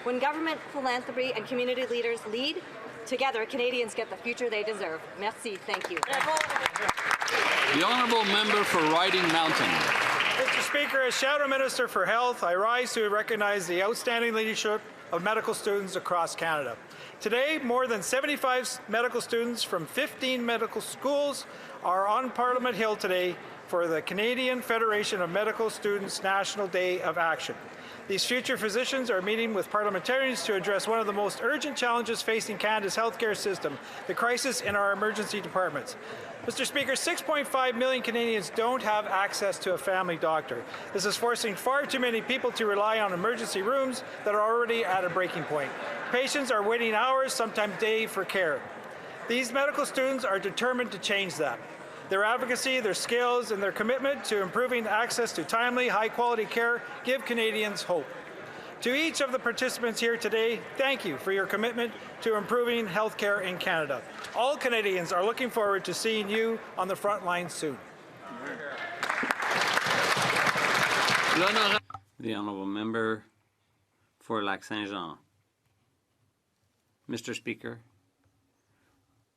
When government, philanthropy, and community leaders lead, together Canadians get the future they deserve. Merci. Thank you. The honourable member for Riding Mountain. Mr. Speaker, as Shadow Minister for Health, I rise to recognize the outstanding leadership of medical students across Canada. Today, more than 75 medical students from 15 medical schools are on Parliament Hill today for the Canadian Federation of Medical Students National Day of Action. These future physicians are meeting with parliamentarians to address one of the most urgent challenges facing Canada's healthcare system, the crisis in our emergency departments. Mr. Speaker, 6.5 million Canadians don't have access to a family doctor. This is forcing far too many people to rely on emergency rooms that are already at a breaking point. Patients are waiting hours, sometimes days, for care. These medical students are determined to change that. Their advocacy, their skills, and their commitment to improving access to timely, high-quality care give Canadians hope. To each of the participants here today, thank you for your commitment to improving healthcare in Canada. All Canadians are looking forward to seeing you on the front line soon. The honourable member for Lac-Saint-Jean. Mr. Speaker,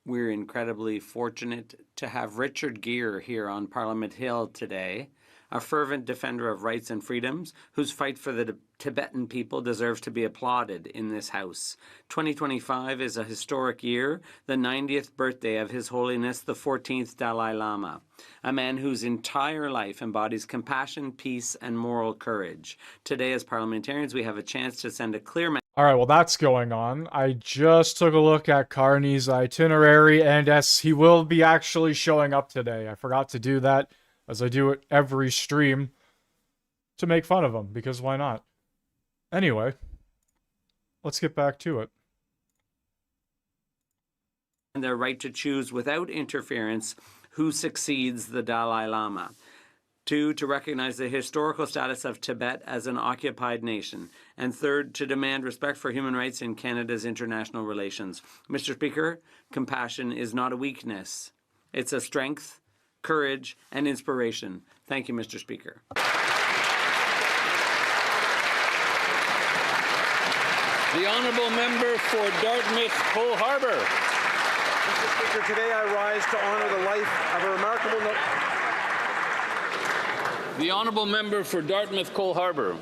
we're incredibly fortunate to have Richard Gere here on Parliament Hill today. a fervent defender of rights and freedoms, whose fight for the Tibetan people deserves to be applauded in this House. 2025 is a historic year, the 90th birthday of His Holiness the 14th Dalai Lama, a man whose entire life embodies compassion, peace, and moral courage. Today, as parliamentarians, we have a chance to send a clear message. Alright, well that's going on. I just took a look at Carney's itinerary, and yes, he will be actually showing up today. I forgot to do that, as I do it every stream, to make fun of him, because why not? Anyway, let's get back to it. And their right to choose without interference who succeeds the Dalai Lama. 2, to recognize the historical status of Tibet as an occupied nation. And 3rd, to demand respect for human rights in Canada's international relations. Mr. Speaker, compassion is not a weakness. It's a strength, courage, and inspiration. Thank you, Mr. Speaker. The honourable member for Dartmouth Cole Harbour. Mr. Speaker, today I rise to honour the life of a remarkable... The honourable member for Dartmouth Cole Harbour.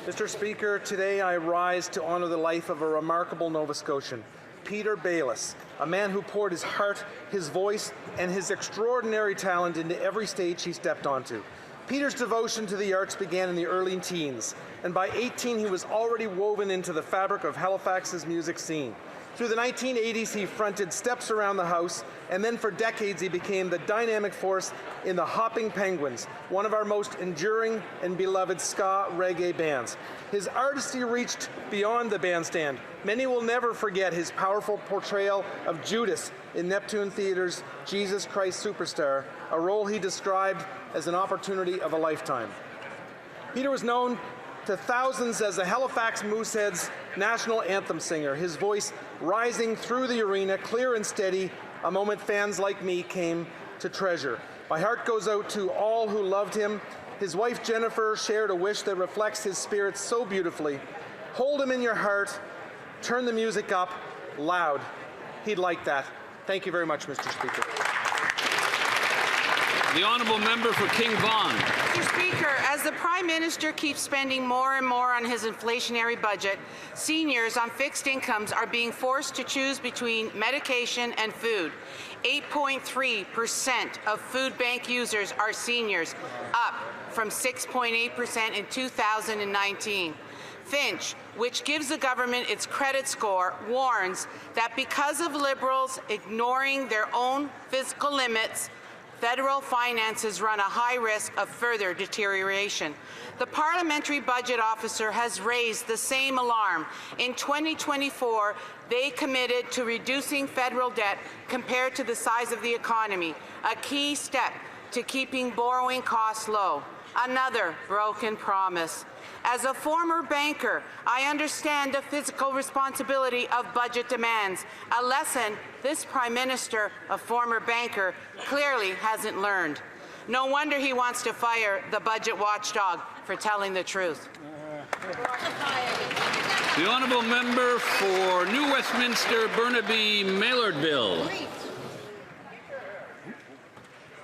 Mr. Speaker, today I rise to honour the life of a remarkable Nova Scotian, Peter Bayliss, a man who poured his heart, his voice, and his extraordinary talent into every stage he stepped onto. Peter's devotion to the arts began in the early teens, and by 18 he was already woven into the fabric of Halifax's music scene. Through the 1980s, he fronted Steps Around the House, and then for decades he became the dynamic force in the Hopping Penguins, one of our most enduring and beloved ska reggae bands. His artistry reached beyond the bandstand. Many will never forget his powerful portrayal of Judas in Neptune Theatre's Jesus Christ Superstar, a role he described as an opportunity of a lifetime. Peter was known to thousands as the Halifax Mooseheads' national anthem singer, his voice rising through the arena, clear and steady, a moment fans like me came to treasure. My heart goes out to all who loved him. His wife Jennifer shared a wish that reflects his spirit so beautifully. Hold him in your heart, turn the music up loud. He'd like that. Thank you very much, Mr. Speaker. The honourable member for King Vaughan. Mr. Speaker, as the Prime Minister keeps spending more and more on his inflationary budget, seniors on fixed incomes are being forced to choose between medication and food. 8.3% of food bank users are seniors, up from 6.8% in 2019. Finch, which gives the government its credit score, warns that because of Liberals ignoring their own fiscal limits, federal finances run a high risk of further deterioration. The Parliamentary Budget Officer has raised the same alarm. In 2024, they committed to reducing federal debt compared to the size of the economy, a key step to keeping borrowing costs low. Another broken promise. As a former banker, I understand the fiscal responsibility of budget demands, a lesson this Prime Minister, a former banker, clearly hasn't learned. No wonder he wants to fire the budget watchdog for telling the truth. The honourable member for New Westminster, Burnaby, Maillardville.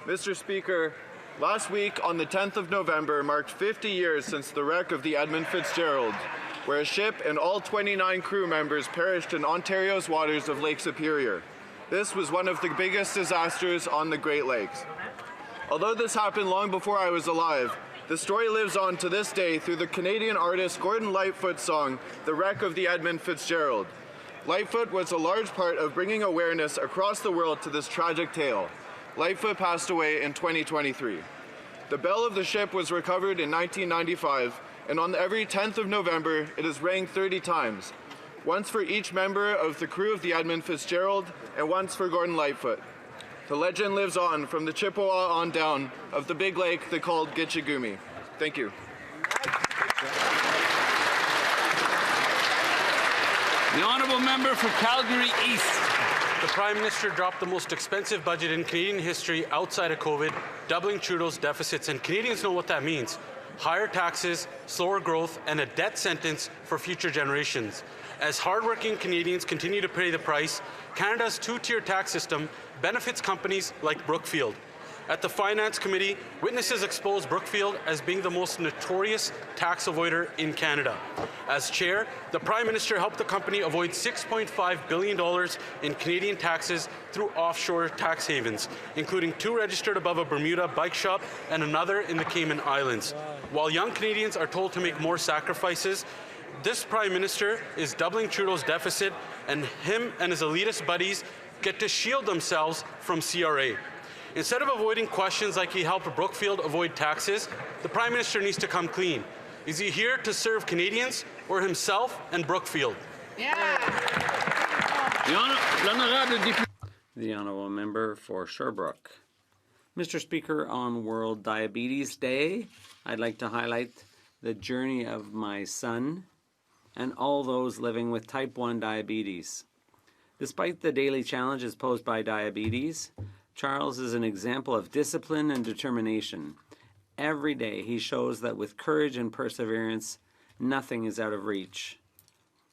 Mr. Speaker, last week on the 10th of November marked 50 years since the wreck of the Edmund Fitzgerald, where a ship and all 29 crew members perished in Ontario's waters of Lake Superior. This was one of the biggest disasters on the Great Lakes. Although this happened long before I was alive, the story lives on to this day through the Canadian artist Gordon Lightfoot's song, The Wreck of the Edmund Fitzgerald. Lightfoot was a large part of bringing awareness across the world to this tragic tale. Lightfoot passed away in 2023. The bell of the ship was recovered in 1995, and on every 10th of November, it is rang 30 times, once for each member of the crew of the Edmund Fitzgerald, and once for Gordon Lightfoot. The legend lives on from the Chippewa on down of the big lake they called Gitchagumi. Thank you. The honourable member for Calgary East. The Prime Minister dropped the most expensive budget in Canadian history outside of COVID, doubling Trudeau's deficits, and Canadians know what that means. Higher taxes, slower growth, and a death sentence for future generations. As hardworking Canadians continue to pay the price, Canada's two-tier tax system benefits companies like Brookfield. At the Finance Committee, witnesses exposed Brookfield as being the most notorious tax avoider in Canada. As chair, the Prime Minister helped the company avoid $6.5 billion in Canadian taxes through offshore tax havens, including 2 registered above a Bermuda bike shop and another in the Cayman Islands. While young Canadians are told to make more sacrifices, this Prime Minister is doubling Trudeau's deficit, and him and his elitist buddies get to shield themselves from CRA. Instead of avoiding questions like he helped Brookfield avoid taxes, the Prime Minister needs to come clean. Is he here to serve Canadians or himself and Brookfield? The Honourable Member for Sherbrooke. Mr. Speaker, on World Diabetes Day, I'd like to highlight the journey of my son and all those living with type 1 diabetes. Despite the daily challenges posed by diabetes, Charles is an example of discipline and determination. Every day he shows that with courage and perseverance, nothing is out of reach.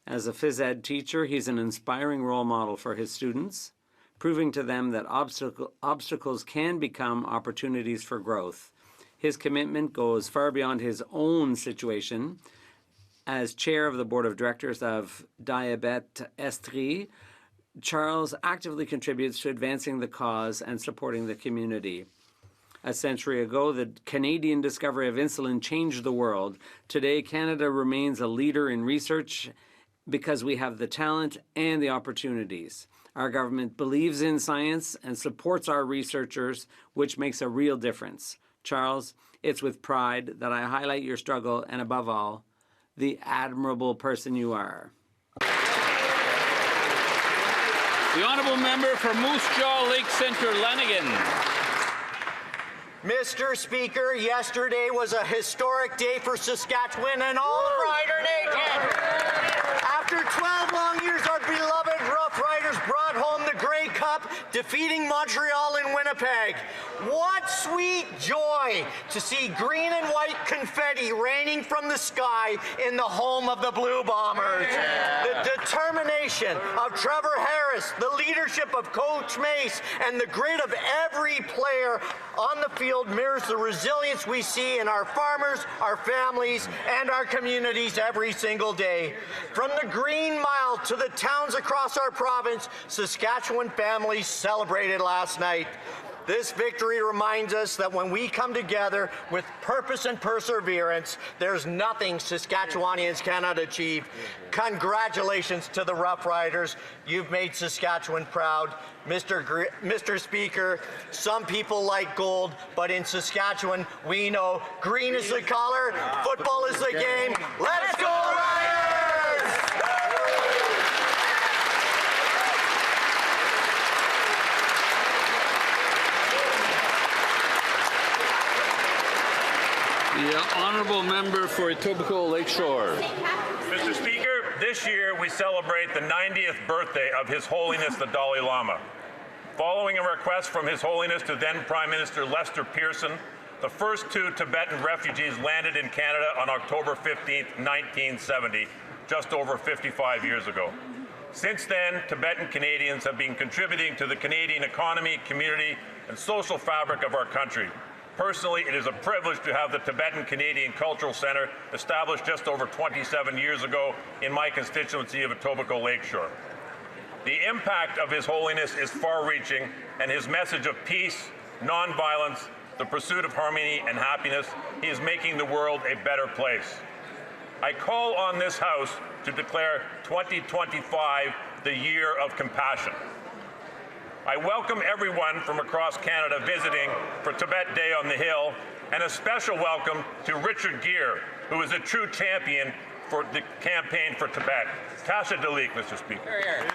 As a phys ed teacher, he's an inspiring role model for his students, proving to them that obstacles can become opportunities for growth. His commitment goes far beyond his own situation. As chair of the board of directors of Diabète Estrie, Charles actively contributes to advancing the cause and supporting the community. A century ago, the Canadian discovery of insulin changed the world. Today, Canada remains a leader in research because we have the talent and the opportunities. Our government believes in science and supports our researchers, which makes a real difference. Charles, it's with pride that I highlight your struggle and, above all, the admirable person you are. The Honourable Member for Moose Jaw Lake Centre, Lanigan. Mr. Speaker, yesterday was a historic day for Saskatchewan and all of Rider Nation. After 12 long years, our beloved Rough Riders brought home the Grey Cup, defeating Montreal and Winnipeg. What sweet joy to see green and white confetti raining from the sky in the home of the Blue Bombers. The determination of Trevor Harris, the leadership of Coach Mace, and the grit of every player on the field mirrors the resilience we see in our farmers, our families, and our communities every single day. From the Green Mile to the towns across our province, Saskatchewan families celebrated last night. This victory reminds us that when we come together with purpose and perseverance, there's nothing Saskatchewanians cannot achieve. Congratulations to the Rough Riders. You've made Saskatchewan proud. Mr. Speaker, some people like gold, but in Saskatchewan, we know green is the color, football is the game. Let's go Riders! The Honourable Member for Etobicoke Lakeshore. Mr. Speaker, this year we celebrate the 90th birthday of His Holiness the Dalai Lama. Following a request from His Holiness to then Prime Minister Lester Pearson, the first 2 Tibetan refugees landed in Canada on October 15, 1970, just over 55 years ago. Since then, Tibetan Canadians have been contributing to the Canadian economy, community, and social fabric of our country. Personally, it is a privilege to have the Tibetan Canadian Cultural Centre established just over 27 years ago in my constituency of Etobicoke Lakeshore. The impact of His Holiness is far-reaching, and his message of peace, non-violence, the pursuit of harmony and happiness, he is making the world a better place. I call on this House to declare 2025 the year of compassion. I welcome everyone from across Canada visiting for Tibet Day on the Hill, and a special welcome to Richard Gere, who is a true champion for the campaign for Tibet. Tasha Dalik, Mr. Speaker. Here, here.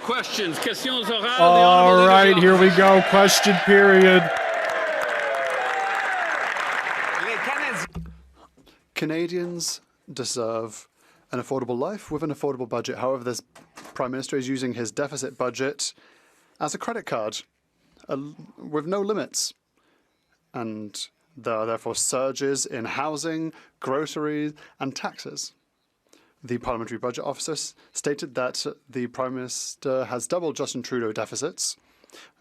Questions. Questions orales. All right, here we go. Question period. Canadians deserve an affordable life with an affordable budget. However, this Prime Minister is using his deficit budget as a credit card with no limits. And there are therefore surges in housing, groceries, and taxes. The Parliamentary Budget Officer stated that the Prime Minister has doubled Justin Trudeau deficits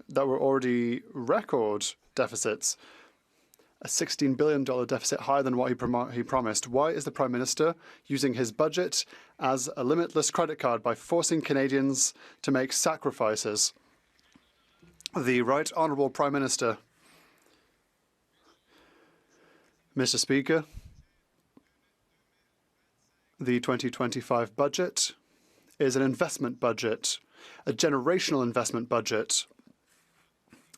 that were already record deficits, a $16 billion deficit higher than what he promised. Why is the Prime Minister using his budget as a limitless credit card by forcing Canadians to make sacrifices? The Right Honourable Prime Minister. Mr. Speaker, the 2025 budget is an investment budget, a generational investment budget.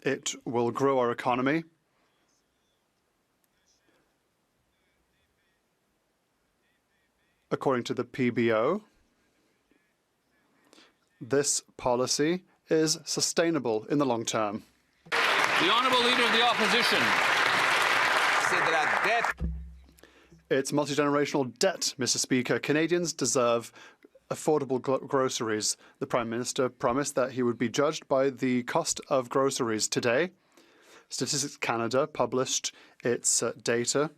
It will grow our economy. According to the PBO, this policy is sustainable in the long term. The Honourable Leader of the Opposition. It's multi-generational debt, Mr. Speaker. Canadians deserve affordable groceries. The Prime Minister promised that he would be judged by the cost of groceries today. Statistics Canada published its data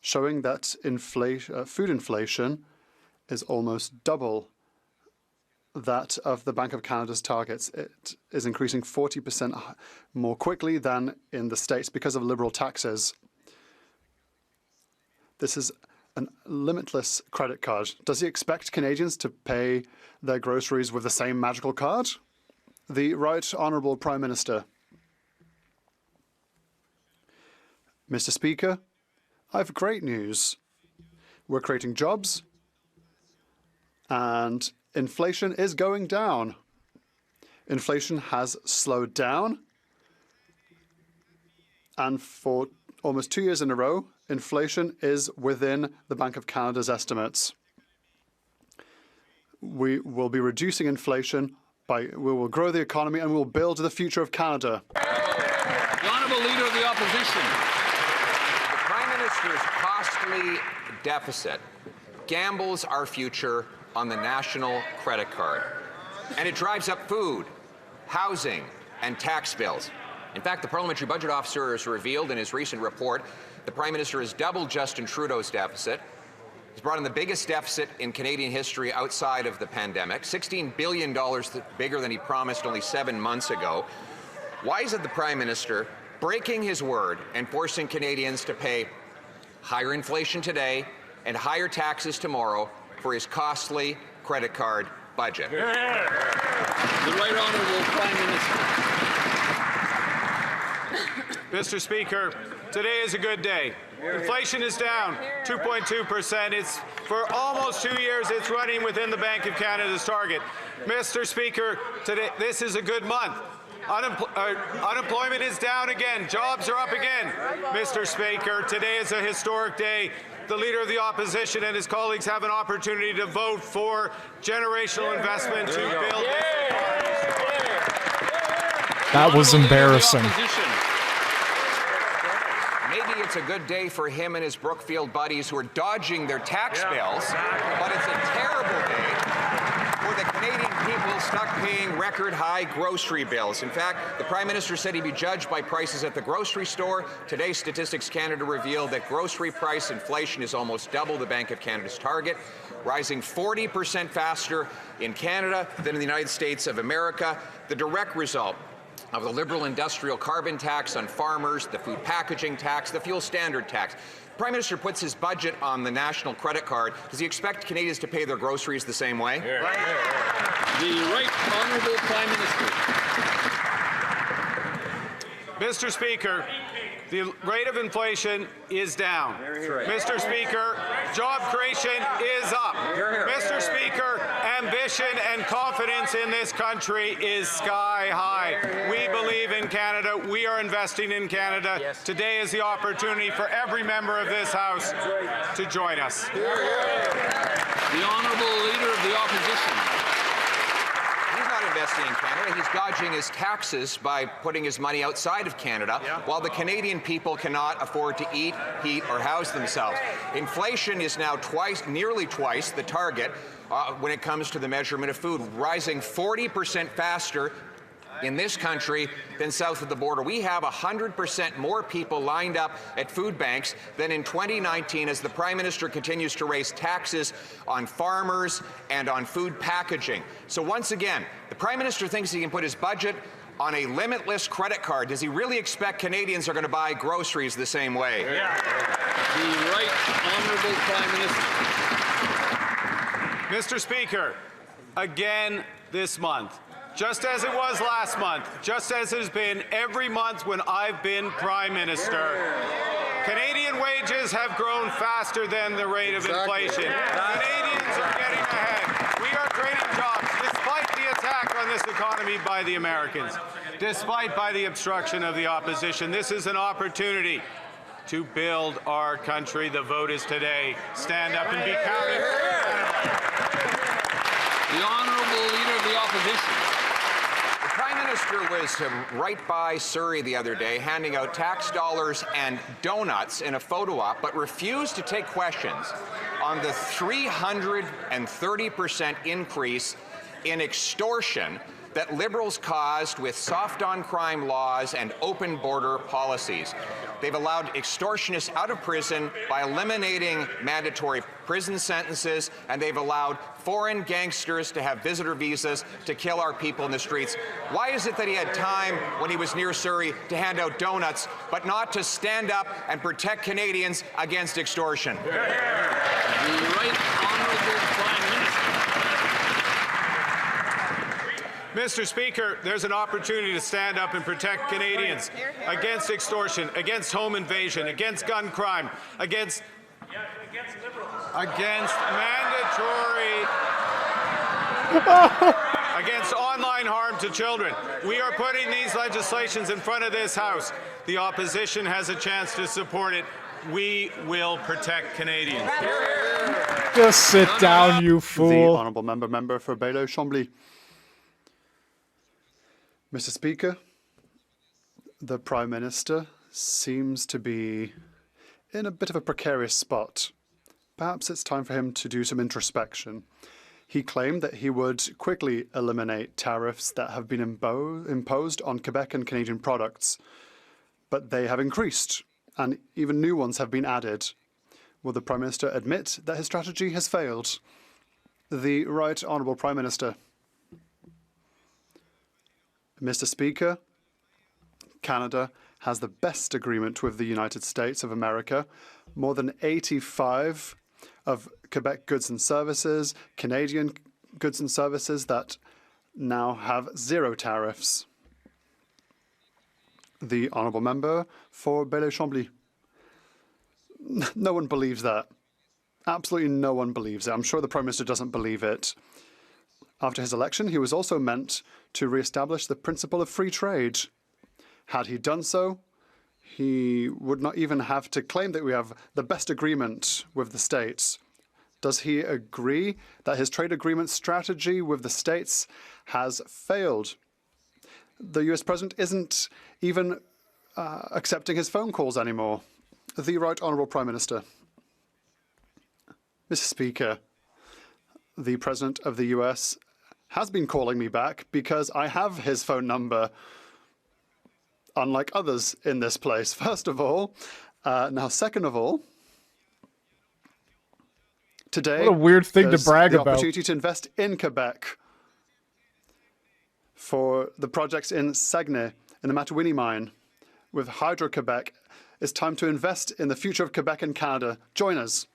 showing that food inflation is almost double that of the Bank of Canada's targets. It is increasing 40% more quickly than in the States because of liberal taxes. This is a limitless credit card. Does he expect Canadians to pay their groceries with the same magical card? The Right Honourable Prime Minister. Mr. Speaker, I have great news. We're creating jobs and inflation is going down. Inflation has slowed down, and for almost 2 years in a row, inflation is within the Bank of Canada's estimates. We will be reducing inflation we will grow the economy and we will build the future of Canada. The Honourable Leader of the Opposition. The Prime Minister's costly deficit gambles our future on the national credit card. And it drives up food, housing, and tax bills. In fact, the Parliamentary Budget Officer has revealed in his recent report the Prime Minister has doubled Justin Trudeau's deficit. He's brought in the biggest deficit in Canadian history outside of the pandemic, $16 billion bigger than he promised only 7 months ago. Why isn't the Prime Minister breaking his word and forcing Canadians to pay higher inflation today and higher taxes tomorrow for his costly credit card budget? The Right Honourable Prime Minister. Mr. Speaker, today is a good day. Inflation is down 2.2%. It's for almost 2 years. It's running within the Bank of Canada's target. Mr. Speaker, today this is a good month. Unemployment is down again. Jobs are up again. Mr. Speaker, today is a historic day. The Leader of the Opposition and his colleagues have an opportunity to vote for generational investment to build this economy. That was embarrassing. Maybe it's a good day for him and his Brookfield buddies who are dodging their tax bills, but it's a terrible day for the Canadian people stuck paying record-high grocery bills. In fact, the Prime Minister said he'd be judged by prices at the grocery store. Today, Statistics Canada revealed that grocery price inflation is almost double the Bank of Canada's target, rising 40% faster in Canada than in the United States of America. The direct result of the Liberal industrial carbon tax on farmers, the food packaging tax, the fuel standard tax. The Prime Minister puts his budget on the national credit card. Does he expect Canadians to pay their groceries the same way? The Right Honourable Prime Minister. Mr. Speaker, the rate of inflation is down. Mr. Speaker, job creation is up. Mr. Speaker, ambition and confidence in this country is sky high. We believe in Canada. We are investing in Canada. Today is the opportunity for every member of this House to join us. The Honourable Leader of the Opposition. He's not investing in Canada. He's he's dodging his taxes by putting his money outside of Canada, while the Canadian people cannot afford to eat, heat, or house themselves. Inflation is now nearly twice the target when it comes to the measurement of food, rising 40% faster in this country than south of the border. We have 100% more people lined up at food banks than in 2019 as the Prime Minister continues to raise taxes on farmers and on food packaging. So once again, the Prime Minister thinks he can put his budget on a limitless credit card. Does he really expect Canadians are going to buy groceries the same way? Yeah. The Right Honourable Prime Minister. Mr. Speaker, again this month, just as it was last month, just as it has been every month when I've been Prime Minister, Canadian wages have grown faster than the rate of inflation. Canadians are getting ahead. We are creating jobs despite the attack on this economy by the Americans, despite by the obstruction of the opposition. This is an opportunity to build our country. The vote is today. Stand up and be counted. The Honourable Leader of the Opposition. The Prime Minister was right by Surrey the other day handing out tax dollars and donuts in a photo op, but refused to take questions on the 330% increase in extortion that Liberals caused with soft-on-crime laws and open border policies. They've allowed extortionists out of prison by eliminating mandatory prison sentences, and they've allowed foreign gangsters to have visitor visas to kill our people in the streets. Why is it that he had time when he was near Surrey to hand out donuts, but not to stand up and protect Canadians against extortion? The Right Honourable Prime Minister. Mr. Speaker, there's an opportunity to stand up and protect Canadians against extortion, against home invasion, against gun crime, against mandatory, against online harm to children. We are putting these legislations in front of this House. The opposition has a chance to support it. We will protect Canadians. Just sit down, you fool. The honourable member for Bailleau-Chambly. Mr. Speaker, the Prime Minister seems to be in a bit of a precarious spot. Perhaps it's time for him to do some introspection. He claimed that he would quickly eliminate tariffs that have been imposed on Quebec and Canadian products, but they have increased, and even new ones have been added. Will the Prime Minister admit that his strategy has failed? The Right Honourable Prime Minister. Mr. Speaker, Canada has the best agreement with the United States of America. More than 85 of Quebec goods and services, Canadian goods and services that now have zero tariffs. The honourable member for Bailleau-Chambly. No one believes that. Absolutely no one believes it. I'm sure the Prime Minister doesn't believe it. After his election, he was also meant to re-establish the principle of free trade. Had he done so, he would not even have to claim that we have the best agreement with the States. Does he agree that his trade agreement strategy with the States has failed? The US President isn't even accepting his phone calls anymore. The Right Honourable Prime Minister. Mr. Speaker, the President of the US has been calling me back because I have his phone number, unlike others in this place. First of all, now second of all, today, what a weird thing to brag the about. Opportunity to invest in Quebec for the projects in Saguenay, in the Matawini mine, with Hydro-Quebec. It's time to invest in the future of Quebec and Canada. Join us.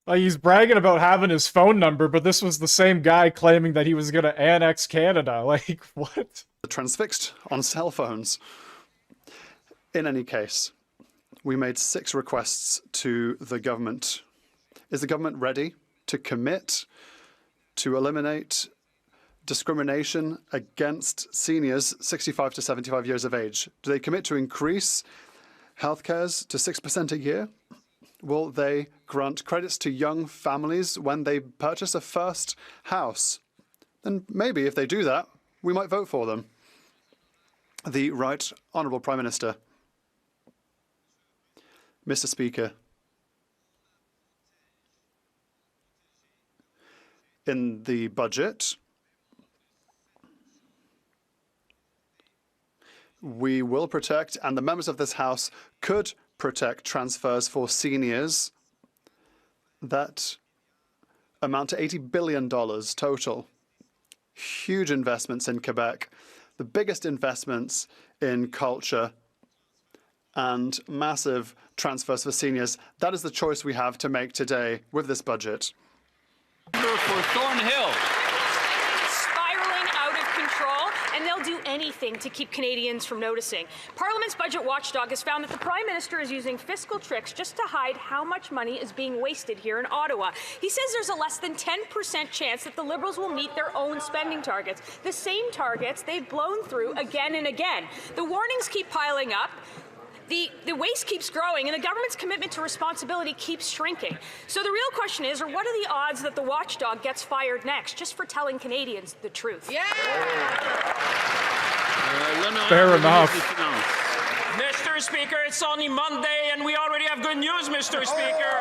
He's bragging about having his phone number, but this was the same guy claiming that he was going to annex Canada. Like, what? Transfixed on cell phones. In any case, we made 6 requests to the government. Is the government ready to commit to eliminate discrimination against seniors 65 to 75 years of age? Do they commit to increase healthcares to 6% a year? Will they grant credits to young families when they purchase a first house? And maybe if they do that, we might vote for them. The Right Honourable Prime Minister. Mr. Speaker, in the budget, we will protect, and the members of this House could protect, transfers for seniors that amount to $80 billion total. Huge investments in Quebec, the biggest investments in culture, and massive transfers for seniors. That is the choice we have to make today with this budget. For Thornhill. Spiraling out of control, and they'll do anything to keep Canadians from noticing. Parliament's budget watchdog has found that the Prime Minister is using fiscal tricks just to hide how much money is being wasted here in Ottawa. He says there's a less than 10% chance that the Liberals will meet their own spending targets, the same targets they've blown through again and again. The warnings keep piling up. The waste keeps growing, and the government's commitment to responsibility keeps shrinking. So the real question is, what are the odds that the watchdog gets fired next, just for telling Canadians the truth? Yeah. Fair enough. Mr. Speaker, it's only Monday, and we already have good news, Mr. Speaker.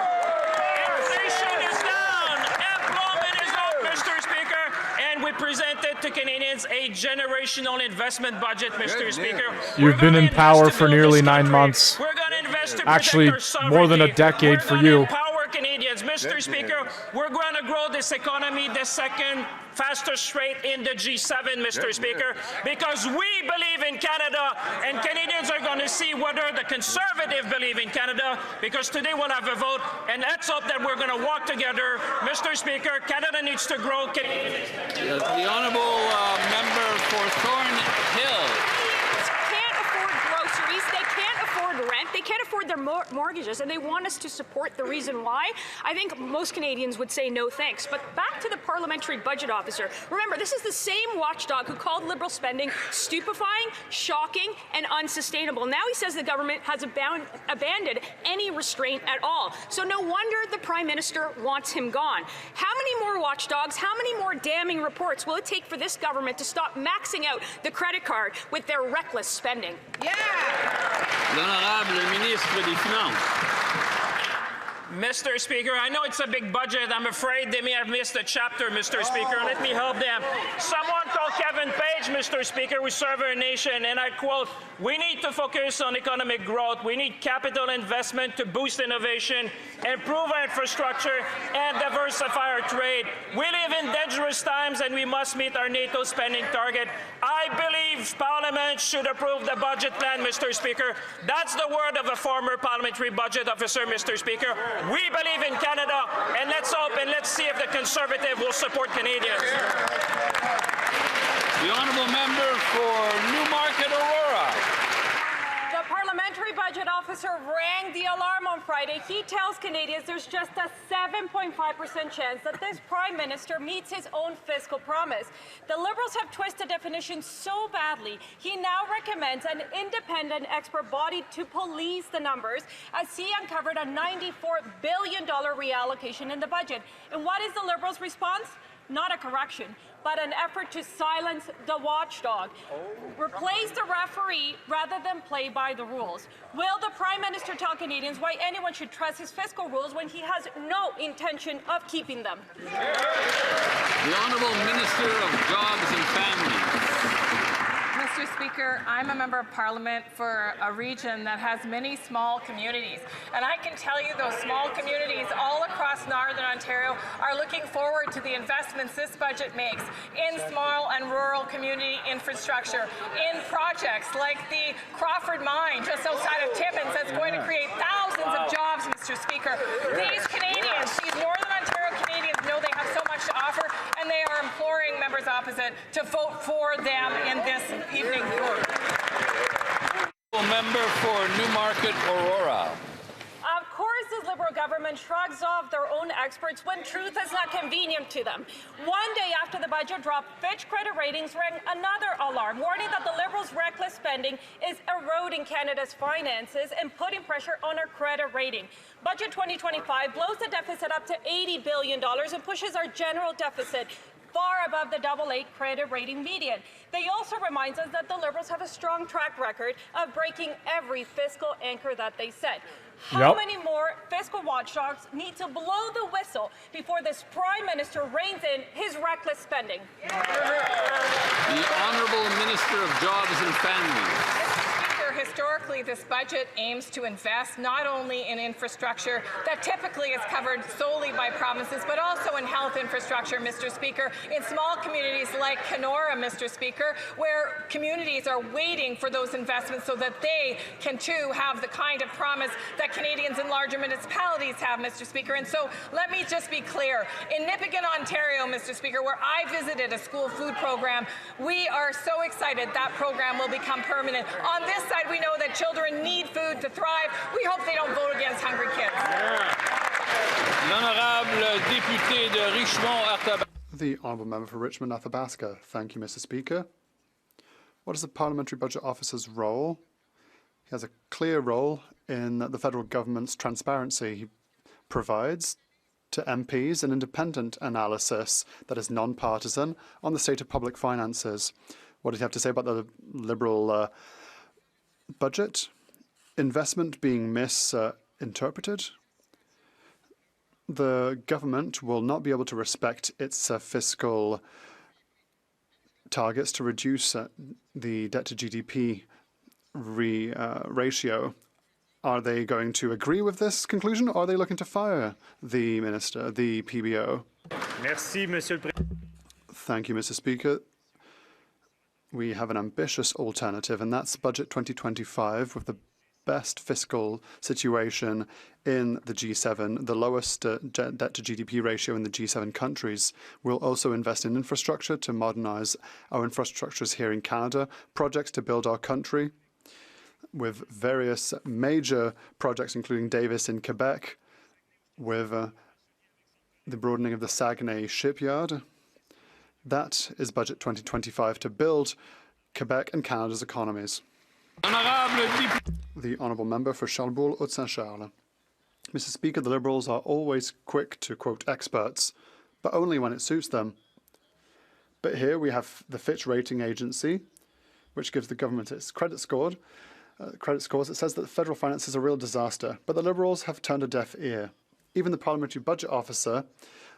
Inflation is down. Employment is up, Mr. Speaker. And we presented to Canadians a generational investment budget, Mr. Speaker. You've been in power for nearly 9 months. We're going to invest to Actually, more than a decade for you. Empower Canadians, Mr. Speaker. We're going to grow this economy the second fastest rate in the G7, Mr. Speaker, because we believe in Canada, and Canadians are going to see whether the Conservative believe in Canada, because today we'll have a vote, and let's hope that we're going to walk together. Mr. Speaker, Canada needs to grow. The honourable member for Thornhill. Can't afford groceries, they can't afford rent, they can't afford their mortgages, and they want us to support the reason why. I think most Canadians would say no thanks. But back to the parliamentary budget officer. Remember, this is the same watchdog who called Liberal spending stupefying, shocking, and unsustainable. Now he says the government has abandoned any restraint at all. So no wonder the Prime Minister wants him gone. How many more watchdogs, how many more damning reports will it take for this government to stop maxing out the credit card with their reckless spending? L'honorable ministre des Finances. Mr. Speaker, I know it's a big budget. I'm afraid they may have missed a chapter, Mr. Speaker. Let me help them. Someone called Kevin Page, Mr. Speaker, we serve our nation, and I quote, "We need to focus on economic growth. We need capital investment to boost innovation, improve our infrastructure, and diversify our trade. We live in dangerous times, and we must meet our NATO spending target." I believe Parliament should approve the budget plan, Mr. Speaker. That's the word of a former parliamentary budget officer, Mr. Speaker. We believe in Canada, and let's hope and let's see if the Conservative will support Canadians. The honourable member for Newmarket Aurora. The parliamentary budget officer rang the alarm on Friday. He tells Canadians there's just a 7.5% chance that this Prime Minister meets his own fiscal promise. The Liberals have twisted definitions so badly, he now recommends an independent expert body to police the numbers, as he uncovered a $94 billion reallocation in the budget. And what is the Liberals' response? Not a correction, but an effort to silence the watchdog. Replace the referee rather than play by the rules. Will the Prime Minister tell Canadians why anyone should trust his fiscal rules when he has no intention of keeping them? The Honourable Minister of Jobs and Families. Mr. Speaker, I'm a member of Parliament for a region that has many small communities. And I can tell you those small communities all across Northern Ontario are looking forward to the investments this budget makes in small and rural community infrastructure, in projects like the Crawford Mine just outside of Timmins that's going to create thousands of jobs, Mr. Speaker. These Canadians, these Northern Ontario Canadians know they have so much to offer, and they are imploring members opposite to vote for them in this evening. Member for Newmarket Aurora. Of course, the Liberal government shrugs off their own experts when truth is not convenient to them. One day after the budget drop, Fitch credit ratings rang another alarm, warning that the Liberals' reckless spending is eroding Canada's finances and putting pressure on our credit rating. Budget 2025 blows the deficit up to $80 billion and pushes our general deficit far above the AA credit rating median. They also remind us that the Liberals have a strong track record of breaking every fiscal anchor that they set. How many more fiscal watchdogs need to blow the whistle before this Prime Minister reins in his reckless spending? The Honourable Minister of Jobs and Families. Historically, this budget aims to invest not only in infrastructure that typically is covered solely by provinces, but also in health infrastructure, Mr. Speaker, in small communities like Kenora, Mr. Speaker, where communities are waiting for those investments so that they can too have the kind of promise that Canadians in larger municipalities have, Mr. Speaker. And so let me just be clear. In Nipigon, Ontario, Mr. Speaker, where I visited a school food program, we are so excited that program will become permanent. On this side, we know that children need food to thrive. We hope they don't vote against hungry kids. L'honorable député de Richmond-Arthabasca. The Honourable Member for Richmond-Athabasca. Thank you, Mr. Speaker. What is the Parliamentary Budget Officer's role? He has a clear role in the federal government's transparency. He provides to MPs an independent analysis that is non-partisan on the state of public finances. What does he have to say about the Liberal budget? Investment being misinterpreted. The government will not be able to respect its fiscal targets to reduce the debt to GDP ratio. Are they going to agree with this conclusion, or are they looking to fire the minister, the PBO? Merci, Monsieur le Président. Thank you, Mr. Speaker. We have an ambitious alternative, and that's Budget 2025 with the best fiscal situation in the G7, the lowest debt to GDP ratio in the G7 countries. We'll also invest in infrastructure to modernize our infrastructures here in Canada, projects to build our country, with various major projects, including Davis in Quebec, with the broadening of the Saguenay shipyard. That is Budget 2025 to build Quebec and Canada's economies. The Honourable Member for Charlebourg-Haute-Saint-Charles. Mr. Speaker, the Liberals are always quick to quote experts, but only when it suits them. But here we have the Fitch rating agency, which gives the government its credit scores. It says that federal finance is a real disaster, but the Liberals have turned a deaf ear. Even the Parliamentary Budget Officer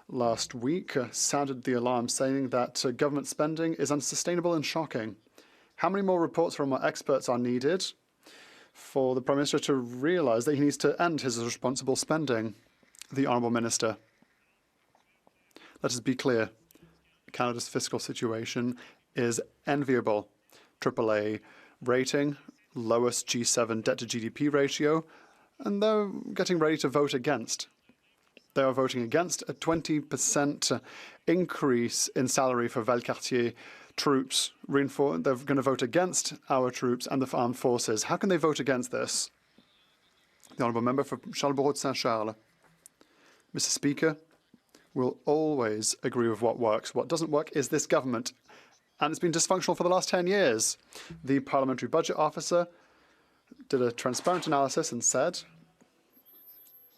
last week sounded the alarm, saying that government spending is unsustainable and shocking. How many more reports from our experts are needed for the Prime Minister to realise that he needs to end his irresponsible spending? The Honourable Minister. Let us be clear. Canada's fiscal situation is enviable. AAA rating, lowest G7 debt to GDP ratio, and they're getting ready to vote against. They are voting against a 20% increase in salary for Valcartier troops. They're going to vote against our troops and the armed forces. How can they vote against this? The Honourable Member for Charlebourg-Haute-Saint-Charles. Mr. Speaker, we'll always agree with what works. What doesn't work is this government, and it's been dysfunctional for the last 10 years. The Parliamentary Budget Officer did a transparent analysis and said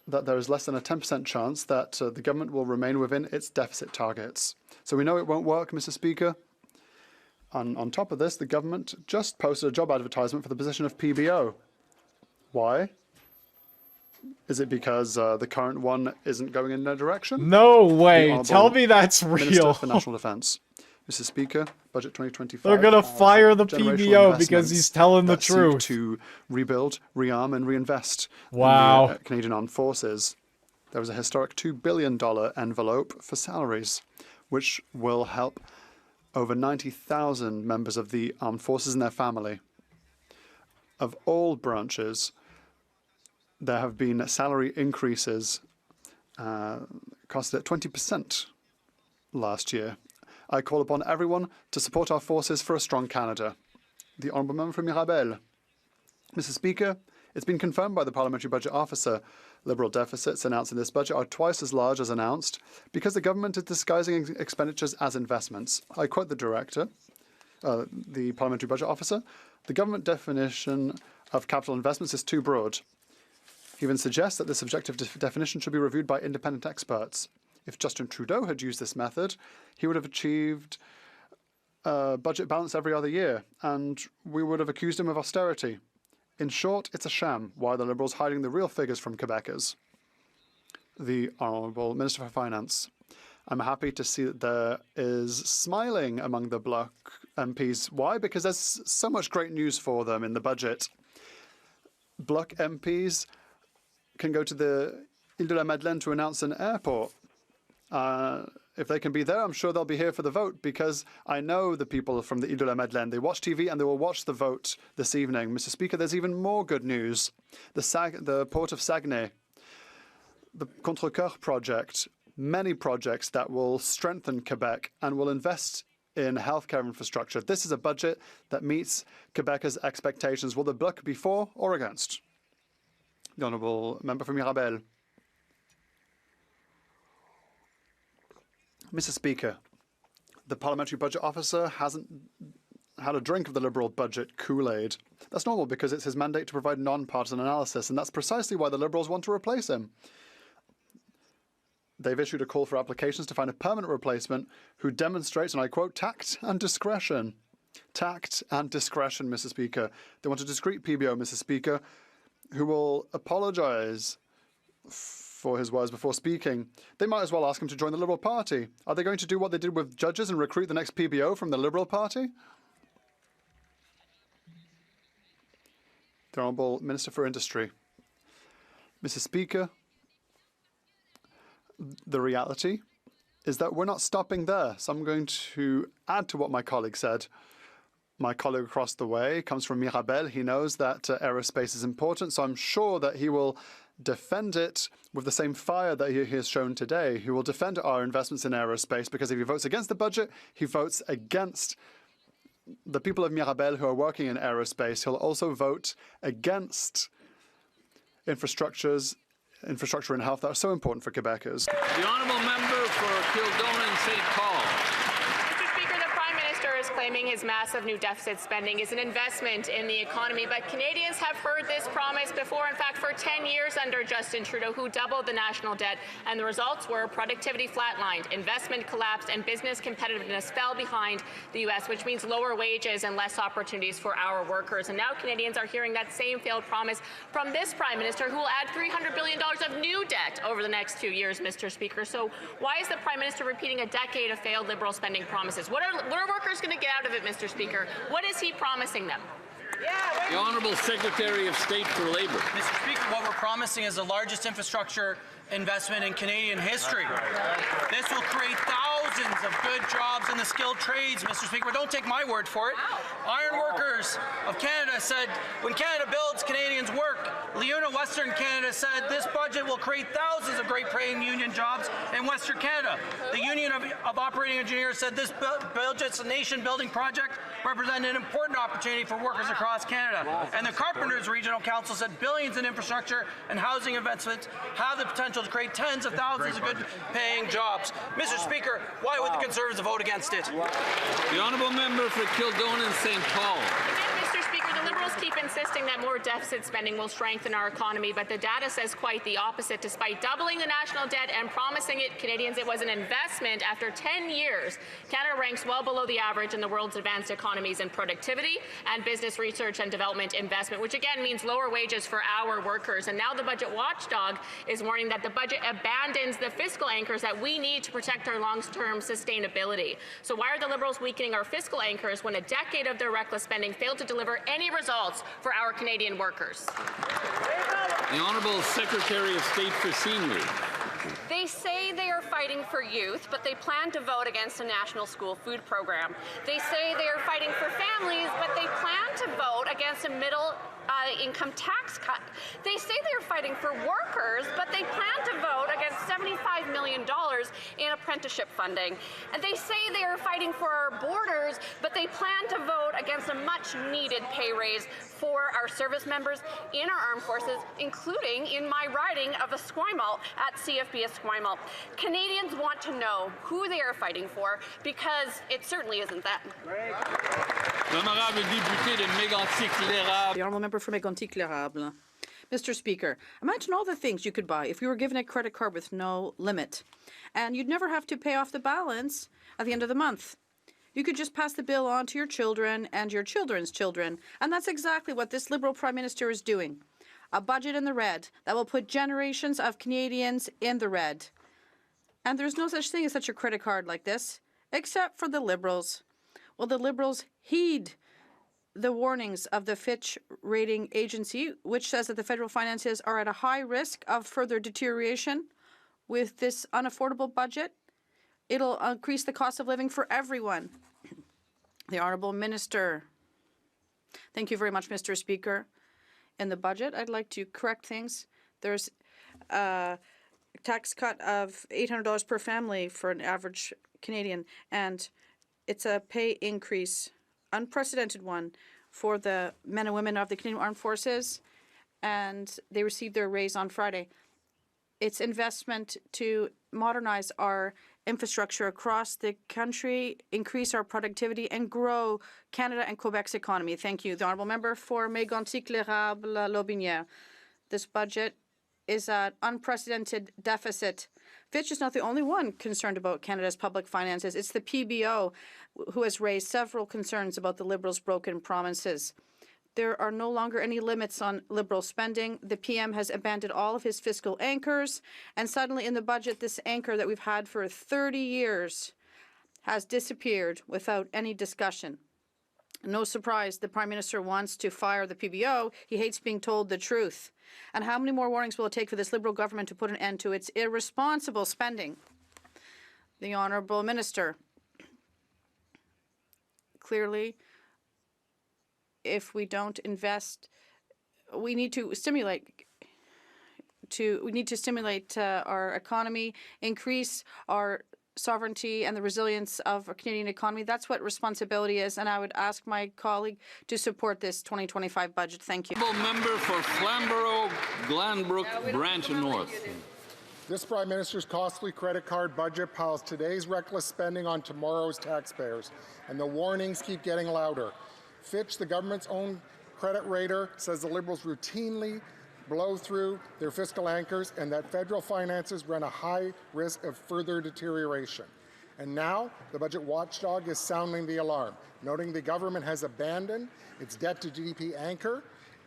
that there is less than a 10% chance that the government will remain within its deficit targets. So we know it won't work, Mr. Speaker. On top of this, the government just posted a job advertisement for the position of PBO. Why? Is it because the current one isn't going in their direction? No way. Tell me that's Minister real. for National Defence. Mr. Speaker, Budget 2025. They're going to fire the PBO because he's telling the truth. To rebuild, rearm, and reinvest in the Canadian Armed Forces. There was a historic $2 billion envelope for salaries, which will help over 90,000 members of the armed forces and their family. Of all branches, there have been salary increases costed at 20% last year. I call upon everyone to support our forces for a strong Canada. The Honourable Member for Mirabel. Mr. Speaker, it's been confirmed by the Parliamentary Budget Officer. Liberal deficits announced in this budget are twice as large as announced because the government is disguising expenditures as investments. I quote the Director, the Parliamentary Budget Officer, the government definition of capital investments is too broad. He even suggests that this subjective definition should be reviewed by independent experts. If Justin Trudeau had used this method, he would have achieved budget balance every other year, and we would have accused him of austerity. In short, it's a sham. Why are the Liberals hiding the real figures from Quebecers? The Honourable Minister for Finance. I'm happy to see that there is smiling among the Bloc MPs. Why? Because there's so much great news for them in the budget. Bloc MPs can go to the Ile de la Madeleine to announce an airport. If they can be there, I'm sure they'll be here for the vote, because I know the people from the Ile de la Madeleine. They watch TV and they will watch the vote this evening. Mr. Speaker, there's even more good news. The port of Saguenay, the Contrecoeur project, many projects that will strengthen Quebec and will invest in healthcare infrastructure. This is a budget that meets Quebecers' expectations. Will the Bloc be for or against? The Honourable Member for Mirabel. Mr. Speaker, the Parliamentary Budget Officer hasn't had a drink of the Liberal budget Kool-Aid. That's normal because it's his mandate to provide non-partisan analysis, and that's precisely why the Liberals want to replace him. They've issued a call for applications to find a permanent replacement who demonstrates, and I quote, tact and discretion. Tact and discretion, Mr. Speaker. They want a discreet PBO, Mr. Speaker, who will apologise for his words before speaking. They might as well ask him to join the Liberal Party. Are they going to do what they did with judges and recruit the next PBO from the Liberal Party? The Honourable Minister for Industry. Mr. Speaker, the reality is that we're not stopping there. So I'm going to add to what my colleague said. My colleague across the way comes from Mirabel. He knows that aerospace is important, so I'm sure that he will defend it with the same fire that he has shown today. He will defend our investments in aerospace, because if he votes against the budget, he votes against the people of Mirabel who are working in aerospace. He'll also vote against infrastructure and health that are so important for Quebecers. The Honourable Member for Kildonan St. Paul. Mr. Speaker, the Prime Minister is claiming his massive new deficit spending is an investment in the economy, but Canadians have heard this promise before. In fact, for 10 years under Justin Trudeau, who doubled the national debt, and the results were productivity flatlined, investment collapsed, and business competitiveness fell behind the U.S., which means lower wages and less opportunities for our workers. And now Canadians are hearing that same failed promise from this Prime Minister, who will add $300 billion of new debt over the next 2 years, Mr. Speaker. So why is the Prime Minister repeating a decade of failed Liberal spending promises? What are workers going to get out of it, Mr. Speaker? What is he promising them? The Honourable Secretary of State for Labour. Mr. Speaker, what we're promising is the largest infrastructure investment in Canadian history. This will create thousands of good jobs in the skilled trades, Mr. Speaker. Don't take my word for it. Iron Workers of Canada said, when Canada builds, Canadians work. LiUNA Western Canada said this budget will create thousands of great paying union jobs in Western Canada. The Union of Operating Engineers said this budget's a nation-building project representing an important opportunity for workers across Canada. And the Carpenters Regional Council said billions in infrastructure and housing investments have the potential to create tens of thousands of good-paying jobs. Mr. Speaker, why would the Conservatives vote against it? The Honourable Member for Kildonan St. Paul. Mr. Speaker, the Liberals keep insisting that more deficit spending will strengthen our economy, but the data says quite the opposite. Despite doubling the national debt and promising Canadians it was an investment, after 10 years, Canada ranks well below the average in the world's advanced economies in productivity and business research and development investment, which again means lower wages for our workers. And now the budget watchdog is warning that the budget abandons the fiscal anchors that we need to protect our long-term sustainability. So why are the Liberals weakening our fiscal anchors when a decade of their reckless spending failed to deliver any results for our Canadian workers? The Honourable Secretary of State for Seniors. They say they are fighting for youth, but they plan to vote against a national school food program. They say they are fighting for families, but they plan to vote against a middle income tax cut. They say they are fighting for workers, but they plan to vote against $75 million in apprenticeship funding. And they say they are fighting for our borders, but they plan to vote against a much-needed pay raise for our service members in our armed forces, including in my riding of Esquimalt at CFB Esquimalt. Canadians want to know who they are fighting for, because it certainly isn't them. L'honorable député de Mégantic-L'Érable. The honourable member for Mégantic-L'Érable. Mr. Speaker, imagine all the things you could buy if you were given a credit card with no limit. And you'd never have to pay off the balance at the end of the month. You could just pass the bill on to your children and your children's children. And that's exactly what this Liberal Prime Minister is doing. A budget in the red that will put generations of Canadians in the red. And there's no such thing as such a credit card like this, except for the Liberals. Well, the Liberals heed the warnings of the Fitch rating agency, which says that the federal finances are at a high risk of further deterioration with this unaffordable budget. It'll increase the cost of living for everyone. The Honourable Minister. Thank you very much, Mr. Speaker. In the budget, I'd like to correct things. There's a tax cut of $800 per family for an average Canadian, and it's a pay increase, unprecedented one, for the men and women of the Canadian Armed Forces, and they received their raise on Friday. It's investment to modernize our infrastructure across the country, increase our productivity, and grow Canada and Quebec's economy. Thank you. The Honourable Member for Mégantic-L'Érable-Lotbinière. This budget is an unprecedented deficit. Fitch is not the only one concerned about Canada's public finances. It's the PBO who has raised several concerns about the Liberals' broken promises. There are no longer any limits on Liberal spending. The PM has abandoned all of his fiscal anchors, and suddenly in the budget, this anchor that we've had for 30 years has disappeared without any discussion. No surprise, the Prime Minister wants to fire the PBO. He hates being told the truth. And how many more warnings will it take for this Liberal government to put an end to its irresponsible spending? The Honourable Minister. Clearly, if we don't invest, we need to stimulate our economy, increase our sovereignty and the resilience of our Canadian economy. That's what responsibility is, and I would ask my colleague to support this 2025 budget. Thank you. Member for Flamborough, Glanbrook, Brampton North. This Prime Minister's costly credit card budget piles today's reckless spending on tomorrow's taxpayers, and the warnings keep getting louder. Fitch, the government's own credit rater, says the Liberals routinely blow through their fiscal anchors and that federal finances run a high risk of further deterioration. And now the budget watchdog is sounding the alarm, noting the government has abandoned its debt-to-GDP anchor,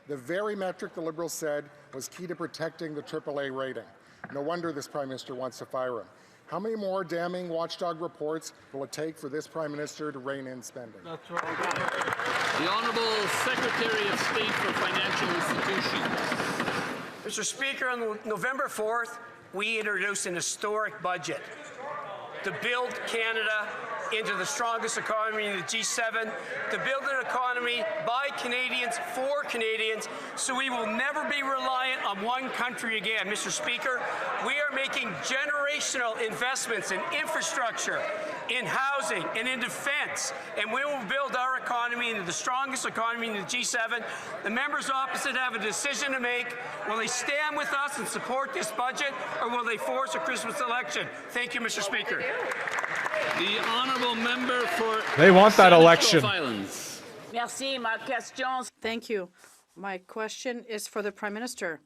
the very metric the Liberals said was key to protecting the AAA rating. No wonder this Prime Minister wants to fire him. How many more damning watchdog reports will it take for this Prime Minister to rein in spending? That's right. The Honourable Secretary of State for Financial Institutions. Mr. Speaker, on November 4th, we introduced an historic budget to build Canada into the strongest economy in the G7, to build an economy by Canadians, for Canadians, so we will never be reliant on one country again. Mr. Speaker, we are making generational investments in infrastructure, in housing, and in defense, and we will build our economy into the strongest economy in the G7. The members opposite have a decision to make. Will they stand with us and support this budget, or will they force a Christmas election? Thank you, Mr. Speaker. The Honourable Member for They want that election. Merci. Ma question. Thank you. My question is for the Prime Minister.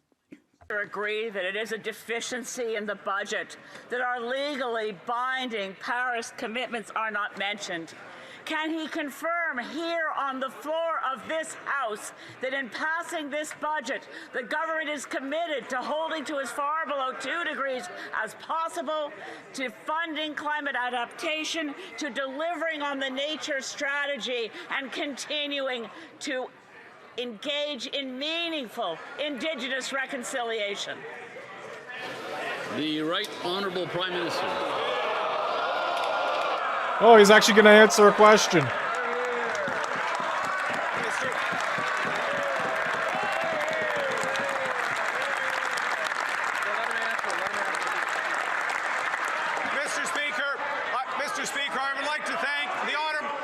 Agree that it is a deficiency in the budget that our legally binding Paris commitments are not mentioned. Can he confirm here on the floor of this House that in passing this budget, the government is committed to holding to as far below 2 degrees as possible, to funding climate adaptation, to delivering on the nature strategy, and continuing to engage in meaningful Indigenous reconciliation? The Right Honourable Prime Minister. Oh, he's actually going to answer a question. Mr. Speaker, I would like to thank the Honourable...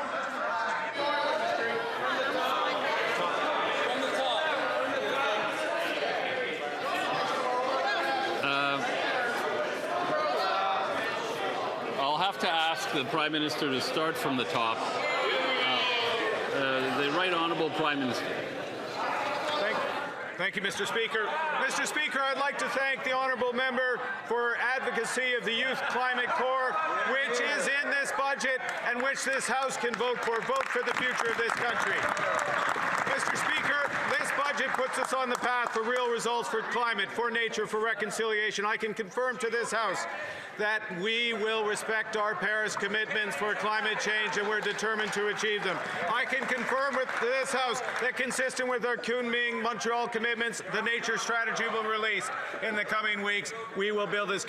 I'll have to ask the Prime Minister to start from the top. The Right Honourable Prime Minister. Thank you, Mr. Speaker. Mr. Speaker, I'd like to thank the honourable member for advocacy of the Youth Climate Corps, which is in this budget and which this House can vote for. Vote for the future of this country. Mr. Speaker, this budget puts us on the path for real results for climate, for nature, for reconciliation. I can confirm to this House that we will respect our Paris commitments for climate change, and we're determined to achieve them. I can confirm with this House that, consistent with our Kunming Montreal commitments, the nature strategy will be released in the coming weeks. We will build this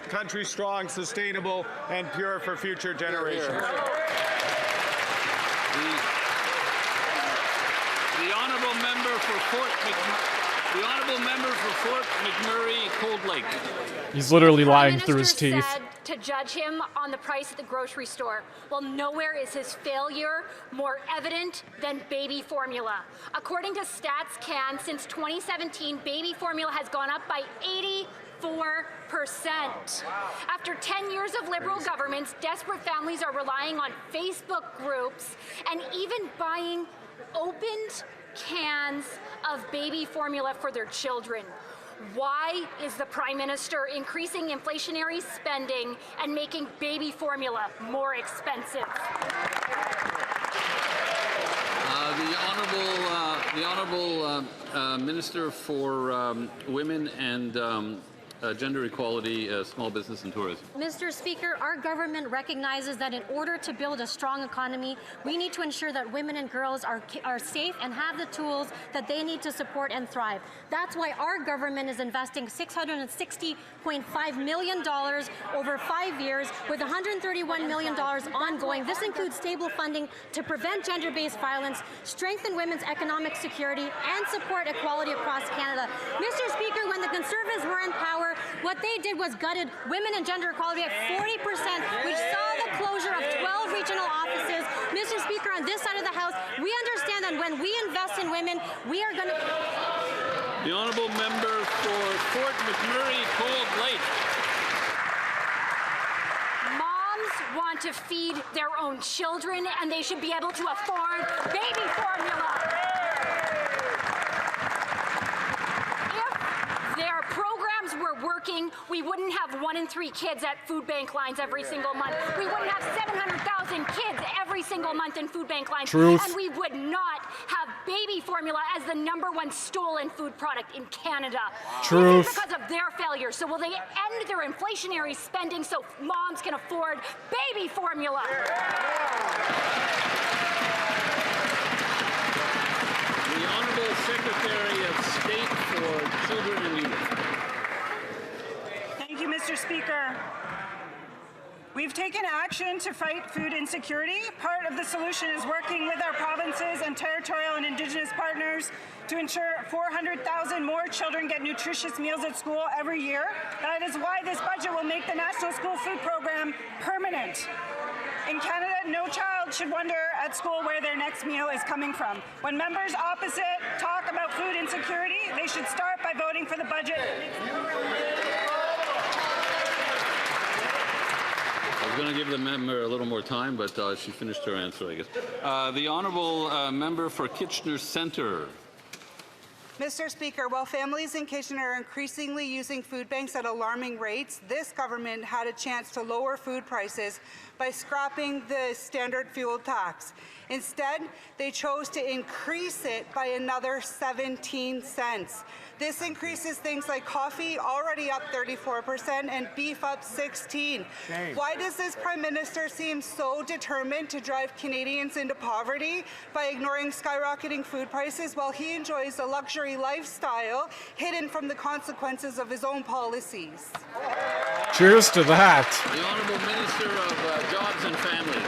country strong, sustainable, and pure for future generations. The honourable member for Fort McMurray, Cold Lake. He's literally lying Prime through his Minister teeth. said to judge him on the price at the grocery store. Well, nowhere is his failure more evident than baby formula. According to StatsCan, since 2017, baby formula has gone up by 84%. After 10 years of Liberal governments, desperate families are relying on Facebook groups and even buying opened cans of baby formula for their children. Why is the Prime Minister increasing inflationary spending and making baby formula more expensive? The Honourable Minister for Women and Gender Equality, Small Business and Tourism. Mr. Speaker, our government recognizes that in order to build a strong economy, we need to ensure that women and girls are safe and have the tools that they need to support and thrive. That's why our government is investing $660.5 million over 5 years, with $131 million ongoing. This includes stable funding to prevent gender-based violence, strengthen women's economic security, and support equality across Canada. Mr. Speaker, when the Conservatives were in power, what they did was gutted women and gender equality at 40%, which saw the closure of 12 regional offices. Mr. Speaker, on this side of the House, we understand that when we invest in women, we are going to... The honourable member for Fort McMurray, Cold Lake. Moms want to feed their own children, and they should be able to afford baby formula. Their programs were working, we wouldn't have 1 in 3 kids at food bank lines every single month. We wouldn't have 700,000 kids every single month in food bank lines. Truth. And we would not have baby formula as the #1 stolen food product in Canada. Truth. This is because of their failure. So will they end their inflationary spending so moms can afford baby formula? The Honourable Secretary of State for Children and Youth. Thank you, Mr. Speaker. We've taken action to fight food insecurity. Part of the solution is working with our provinces and territorial and Indigenous partners to ensure 400,000 more children get nutritious meals at school every year. That is why this budget will make the National School Food Program permanent. In Canada, no child should wonder at school where their next meal is coming from. When members opposite talk about food insecurity, they should start by voting for the budget. I was going to give the member a little more time, but she finished her answer, I guess. The honourable member for Kitchener Centre. Mr. Speaker, while families in Kitchener are increasingly using food banks at alarming rates, this government had a chance to lower food prices by scrapping the standard fuel tax. Instead, they chose to increase it by another 17 cents. This increases things like coffee, already up 34%, and beef up 16%. Shame. Why does this Prime Minister seem so determined to drive Canadians into poverty by ignoring skyrocketing food prices while he enjoys a luxury lifestyle hidden from the consequences of his own policies? Cheers to that. The Honourable Minister of Jobs and Families.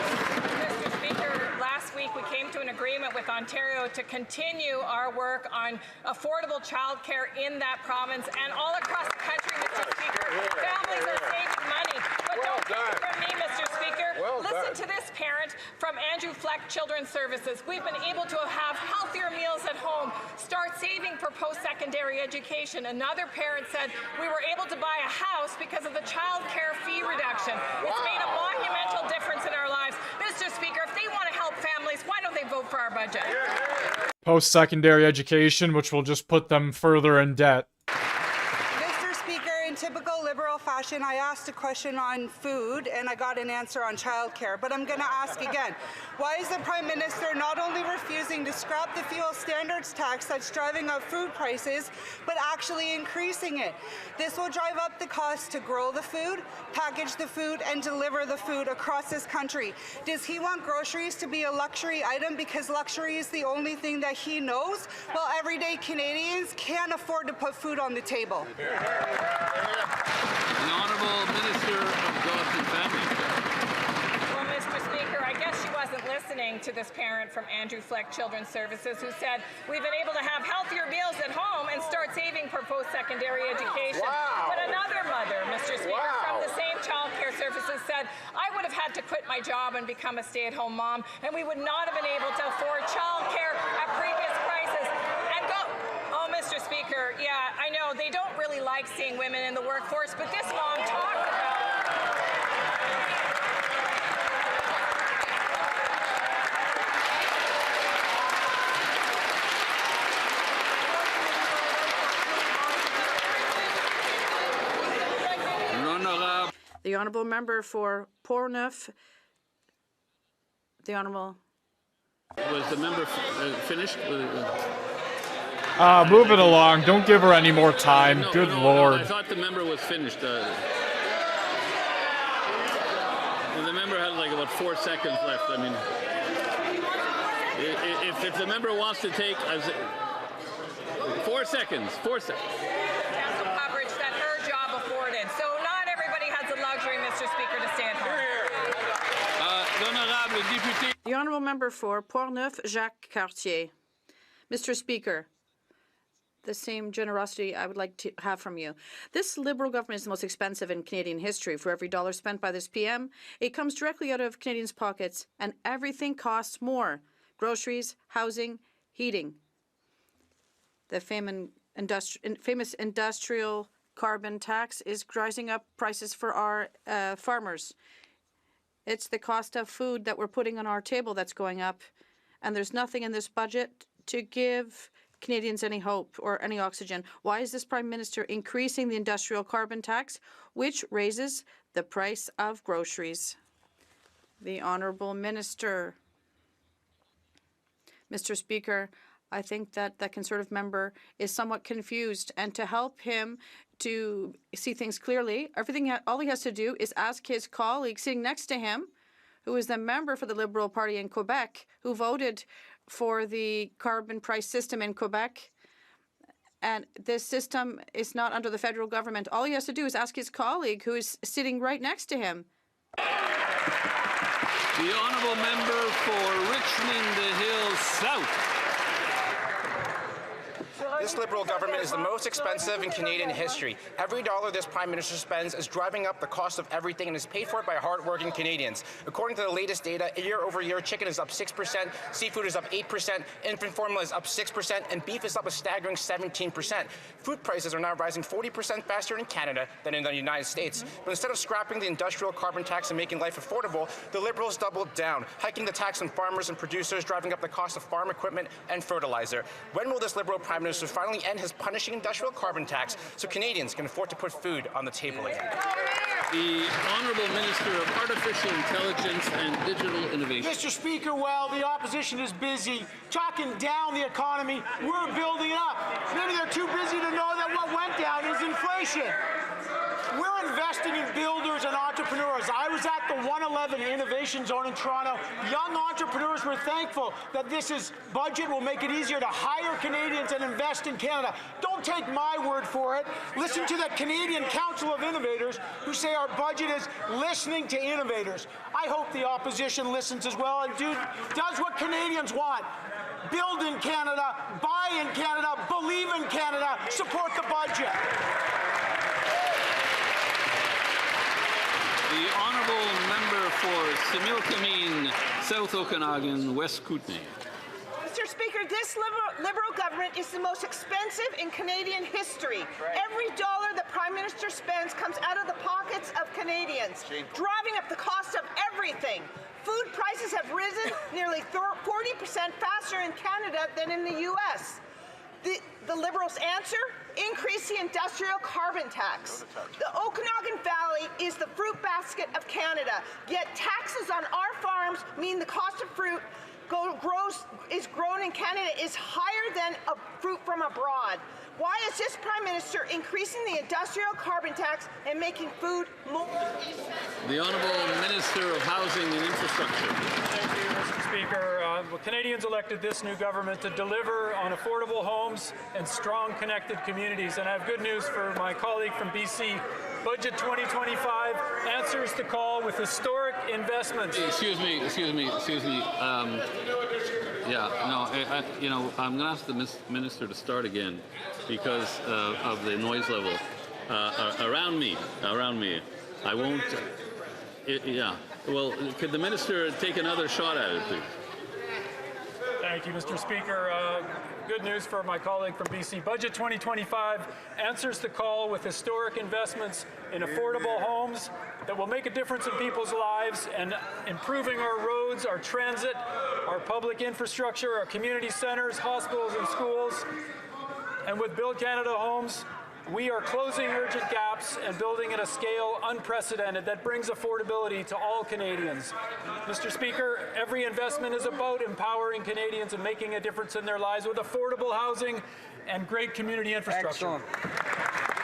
Mr. Speaker, last week we came to an agreement with Ontario to continue our work on affordable childcare in that province and all across the country, Mr. Speaker. Families are saving money. But don't take it from me, Mr. Speaker. Listen to this parent from Andrew Fleck Children's Services. We've been able to have healthier meals at home, start saving for post-secondary education. Another parent said we were able to buy a house because of the child care fee reduction. It's made a monumental difference in our lives. Mr. Speaker, if they want to help families, why don't they vote for our budget? post-secondary education, which will just put them further in debt. Mr. Speaker, in typical Liberal fashion, I asked a question on food and I got an answer on childcare, but I'm going to ask again. Why is the Prime Minister not only refusing to scrap the fuel standards tax that's driving up food prices, but actually increasing it? This will drive up the cost to grow the food, package the food, and deliver the food across this country. Does he want groceries to be a luxury item because luxury is the only thing that he knows, while everyday Canadians can't afford to put food on the table? The Honourable Minister of Jobs and Family. Well, Mr. Speaker, I guess she wasn't listening to this parent from Andrew Fleck Children's Services who said, we've been able to have healthier meals at home and start saving for post-secondary education. Wow. But another mother, Mr. Speaker, from the same child care services said, I would have had to quit my job and become a stay-at-home mom, and we would not have been able to afford child care at previous prices. And go, oh, Mr. Speaker, yeah, I know they don't really like seeing women in the workforce, but this mom talked about The honourable member for Poilievre. The honourable. Was the member finished? Moving along. Don't give her any more time. Good lord. I thought the member was finished. The member had like about 4 seconds left. I mean, if the member wants to take 4 seconds. 4 seconds. coverage that her job afforded. So not everybody has the luxury, Mr. Speaker, to stay at home. The honourable member for Poilievre, Jacques Cartier. Mr. Speaker, the same generosity I would like to have from you. This Liberal government is the most expensive in Canadian history. For every dollar spent by this PM, it comes directly out of Canadians' pockets, and everything costs more. Groceries, housing, heating. The famous industrial carbon tax is rising up prices for our farmers. It's the cost of food that we're putting on our table that's going up, and there's nothing in this budget to give Canadians any hope or any oxygen. Why is this Prime Minister increasing the industrial carbon tax, which raises the price of groceries? The Honourable Minister. Mr. Speaker, I think that the Conservative member is somewhat confused, and to help him to see things clearly, all he has to do is ask his colleague sitting next to him, who is the member for the Liberal Party in Quebec, who voted for the carbon price system in Quebec. And this system is not under the federal government. All he has to do is ask his colleague, who is sitting right next to him. The honourable member for Richmond Hill South. This Liberal government is the most expensive in Canadian history. Every dollar this Prime Minister spends is driving up the cost of everything and is paid for by hard-working Canadians. According to the latest data, year over year, chicken is up 6%, seafood is up 8%, infant formula is up 6%, and beef is up a staggering 17%. Food prices are now rising 40% faster in Canada than in the United States. But instead of scrapping the industrial carbon tax and making life affordable, the Liberals doubled down, hiking the tax on farmers and producers, driving up the cost of farm equipment and fertilizer. When will this Liberal Prime Minister finally end his punishing industrial carbon tax so Canadians can afford to put food on the table again? The Honourable Minister of Artificial Intelligence and Digital Innovation. Mr. Speaker, while the opposition is busy talking down the economy, we're building up. Maybe they're too busy to know that what went down is inflation. We're investing in builders and entrepreneurs. I was at the 111 Innovation Zone in Toronto. Young entrepreneurs were thankful that this budget will make it easier to hire Canadians and invest in Canada. Don't take my word for it. Listen to the Canadian Council of Innovators, who say our budget is listening to innovators. I hope the opposition listens as well and does what Canadians want. Build in Canada, buy in Canada, believe in Canada, support the budget. The Honourable Member for Similkameen, South Okanagan, West Kootenay. Mr. Speaker, this Liberal government is the most expensive in Canadian history. Every dollar the Prime Minister spends comes out of the pockets of Canadians, driving up the cost of everything. Food prices have risen nearly 40% faster in Canada than in the U.S. The Liberals' answer? Increase the industrial carbon tax. The Okanagan Valley is the fruit basket of Canada, yet taxes on our farms mean the cost of fruit is grown in Canada is higher than fruit from abroad. Why is this Prime Minister increasing the industrial carbon tax and making food more expensive? The Honourable Minister of Housing and Infrastructure. Thank you, Mr. Speaker. Canadians elected this new government to deliver on affordable homes and strong connected communities. And I have good news for my colleague from BC. Budget 2025 answers the call with historic investments. Excuse me. I'm going to ask the Minister to start again because of the noise level around me. I won't. Well, could the Minister take another shot at it, please? Thank you, Mr. Speaker. Good news for my colleague from BC. Budget 2025 answers the call with historic investments in affordable homes that will make a difference in people's lives and improving our roads, our transit, our public infrastructure, our community centers, hospitals and schools. And with Build Canada Homes, we are closing urgent gaps and building at a scale unprecedented that brings affordability to all Canadians. Mr. Speaker, every investment is about empowering Canadians and making a difference in their lives with affordable housing and great community infrastructure.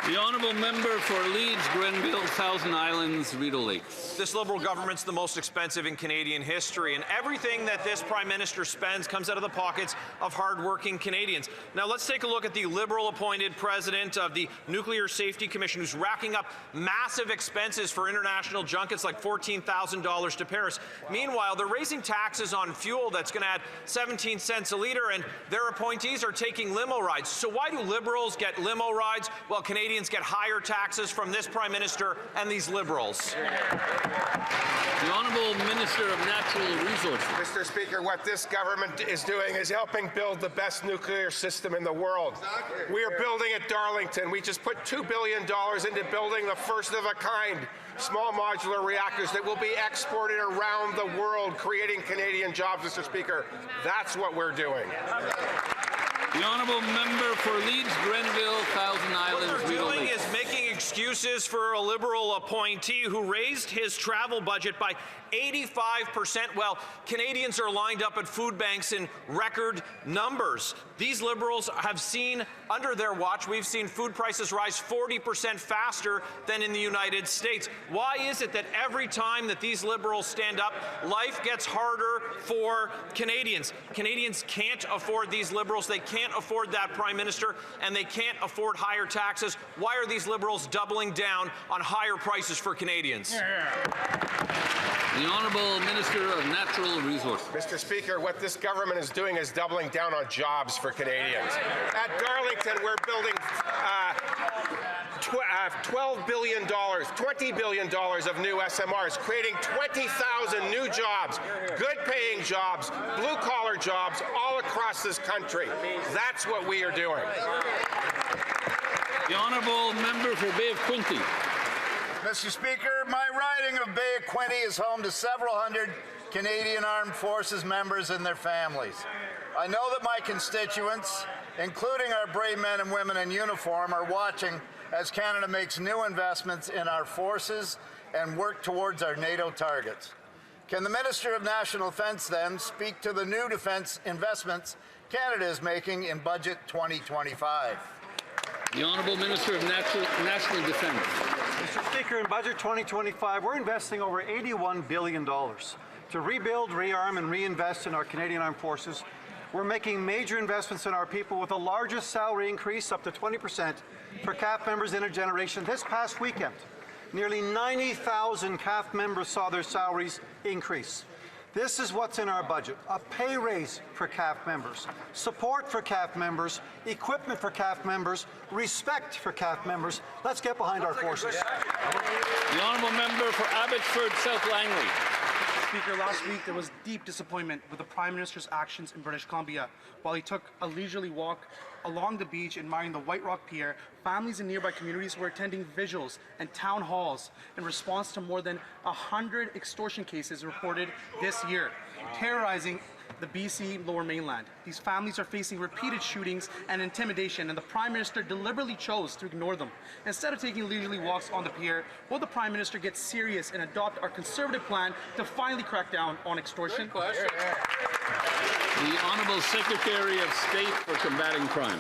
The Honourable Member for Leeds, Grenville, Thousand Islands, Rideau Lakes. This Liberal government's the most expensive in Canadian history, and everything that this Prime Minister spends comes out of the pockets of hard-working Canadians. Now let's take a look at the Liberal-appointed President of the Nuclear Safety Commission, who's racking up massive expenses for international junkets like $14,000 to Paris. Meanwhile, they're raising taxes on fuel that's going to add 17 cents a litre, and their appointees are taking limo rides. So why do Liberals get limo rides while Canadians get higher taxes from this Prime Minister and these Liberals? The Honourable Minister of Natural Resources. Mr. Speaker, what this government is doing is helping build the best nuclear system in the world. We are building at Darlington. We just put $2 billion into building the first of a kind small modular reactors that will be exported around the world, creating Canadian jobs, Mr. Speaker. That's what we're doing. The Honourable Member for Leeds, Grenville, Thousand Islands, What they're doing is making excuses for a Liberal appointee who raised his travel budget by 85%. Well, Canadians are lined up at food banks in record numbers. These Liberals have seen, under their watch, we've seen food prices rise 40% faster than in the United States. Why is it that every time that these Liberals stand up, life gets harder for Canadians? Canadians can't afford these Liberals. They can't afford that Prime Minister, and they can't afford higher taxes. Why are these Liberals doubling down on higher prices for Canadians? The Honourable Minister of Natural Resources. Mr. Speaker, what this government is doing is doubling down on jobs for Canadians. At Darlington, we're building $12 billion, $20 billion of new SMRs, creating 20,000 new jobs, good-paying jobs, blue-collar jobs all across this country. That's what we are doing. The Honourable Member for Bay of Quinte. Mr. Speaker, my riding of Bay of Quinte is home to several hundred Canadian Armed Forces members and their families. I know that my constituents, including our brave men and women in uniform, are watching as Canada makes new investments in our forces and work towards our NATO targets. Can the Minister of National Defence then speak to the new defence investments Canada is making in Budget 2025? The Honourable Minister of National Defence. Mr. Speaker, in Budget 2025, we're investing over $81 billion to rebuild, rearm, and reinvest in our Canadian Armed Forces. We're making major investments in our people with the largest salary increase, up to 20%, for CAF members intergeneration this past weekend. Nearly 90,000 CAF members saw their salaries increase. This is what's in our budget: a pay raise for CAF members, support for CAF members, equipment for CAF members, respect for CAF members. Let's get behind our forces. The Honourable Member for Abbotsford South Langley. Speaker, last week there was deep disappointment with the Prime Minister's actions in British Columbia. While he took a leisurely walk along the beach admiring the White Rock Pier, families in nearby communities were attending vigils and town halls in response to more than 100 extortion cases reported this year, terrorizing the BC Lower Mainland. These families are facing repeated shootings and intimidation, and the Prime Minister deliberately chose to ignore them. Instead of taking leisurely walks on the pier, will the Prime Minister get serious and adopt our Conservative plan to finally crack down on extortion? The Honourable Secretary of State for Combating Crime.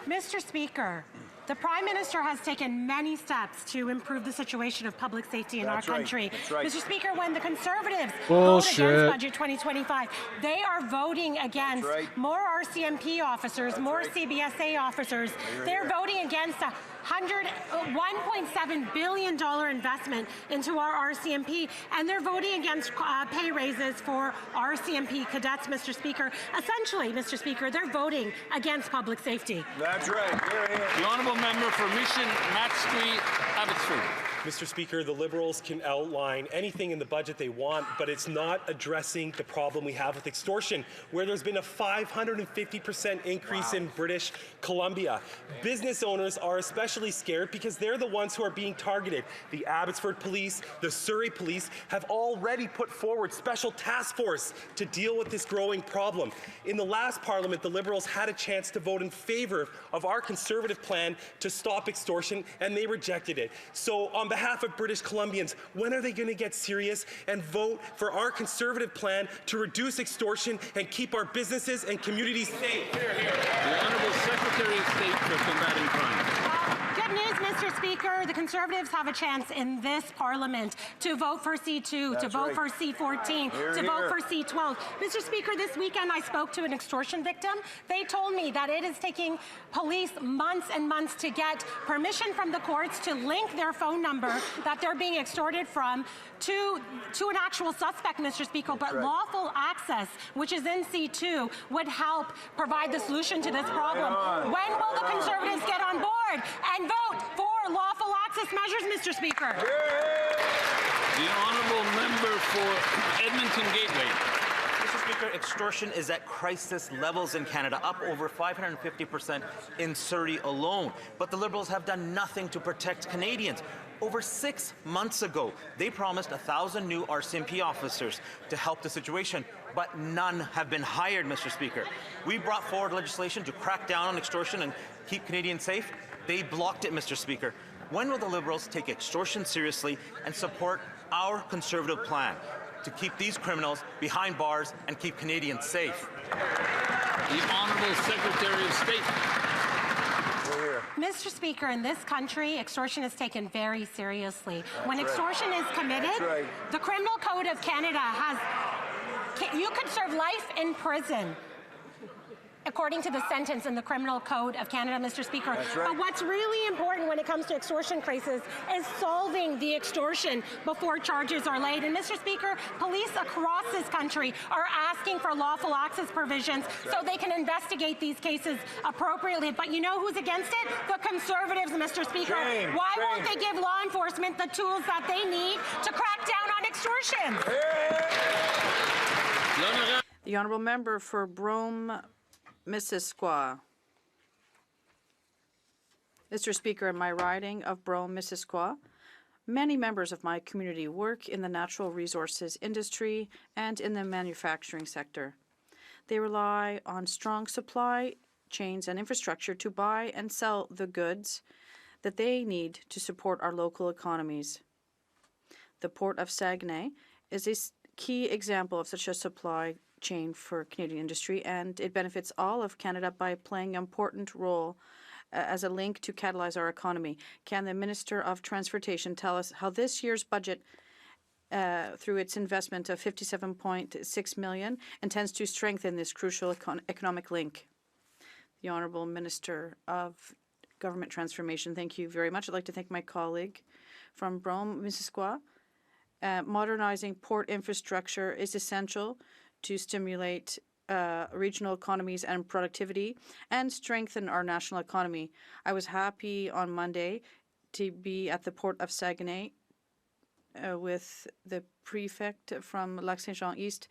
Mr. Speaker, the Prime Minister has taken many steps to improve the situation of public safety in our country. Mr. Speaker, when the Conservatives vote against Budget 2025, they are voting against more RCMP officers, more CBSA officers. They're voting against a $1.7 billion investment into our RCMP, and they're voting against pay raises for RCMP cadets, Mr. Speaker. Essentially, Mr. Speaker, they're voting against public safety. That's right. The Honourable Member for Mission, Matsuki, Abbotsford. Mr. Speaker, the Liberals can outline anything in the budget they want, but it's not addressing the problem we have with extortion, where there's been a 550% increase in British Columbia. Business owners are especially scared because they're the ones who are being targeted. The Abbotsford Police, the Surrey Police have already put forward special task force to deal with this growing problem. In the last Parliament, the Liberals had a chance to vote in favour of our Conservative plan to stop extortion, and they rejected it. So on behalf of British Columbians, when are they going to get serious and vote for our Conservative plan to reduce extortion and keep our businesses and communities safe? The Honourable Secretary of State for Combating Crime. Good news, Mr. Speaker. The Conservatives have a chance in this Parliament to vote for C2, to vote for C14, to vote for C12. Mr. Speaker, this weekend I spoke to an extortion victim. They told me that it is taking police months and months to get permission from the courts to link their phone number that they're being extorted from to an actual suspect, Mr. Speaker. But lawful access, which is in C2, would help provide the solution to this problem. When will the Conservatives get on board and vote for lawful access measures, Mr. Speaker? The Honourable Member for Edmonton Gateway. Mr. Speaker, extortion is at crisis levels in Canada, up over 550% in Surrey alone. But the Liberals have done nothing to protect Canadians. Over 6 months ago, they promised 1,000 new RCMP officers to help the situation, but none have been hired, Mr. Speaker. We brought forward legislation to crack down on extortion and keep Canadians safe. They blocked it, Mr. Speaker. When will the Liberals take extortion seriously and support our Conservative plan to keep these criminals behind bars and keep Canadians safe? The Honourable Secretary of State. Mr. Speaker, in this country, extortion is taken very seriously. When extortion is committed, the Criminal Code of Canada has, you could serve life in prison according to the sentence in the Criminal Code of Canada, Mr. Speaker. But what's really important when it comes to extortion cases is solving the extortion before charges are laid. And Mr. Speaker, police across this country are asking for lawful access provisions so they can investigate these cases appropriately. But you know who's against it? The Conservatives, Mr. Speaker. Why won't they give law enforcement the tools that they need to crack down on extortion? The Honourable Member for Brome, Missisquoi. Mr. Speaker, in my riding of Brome, Missisquoi, many members of my community work in the natural resources industry and in the manufacturing sector. They rely on strong supply chains and infrastructure to buy and sell the goods that they need to support our local economies. The Port of Saguenay is a key example of such a supply chain for Canadian industry, and it benefits all of Canada by playing an important role as a link to catalyze our economy. Can the Minister of Transportation tell us how this year's budget, through its investment of $57.6 million, intends to strengthen this crucial economic link? The Honourable Minister of Government Transformation. Thank you very much. I'd like to thank my colleague from Brome, Missisquoi. Modernizing port infrastructure is essential to stimulate regional economies and productivity and strengthen our national economy. I was happy on Monday to be at the Port of Saguenay with the prefect from Lac-Saint-Jean East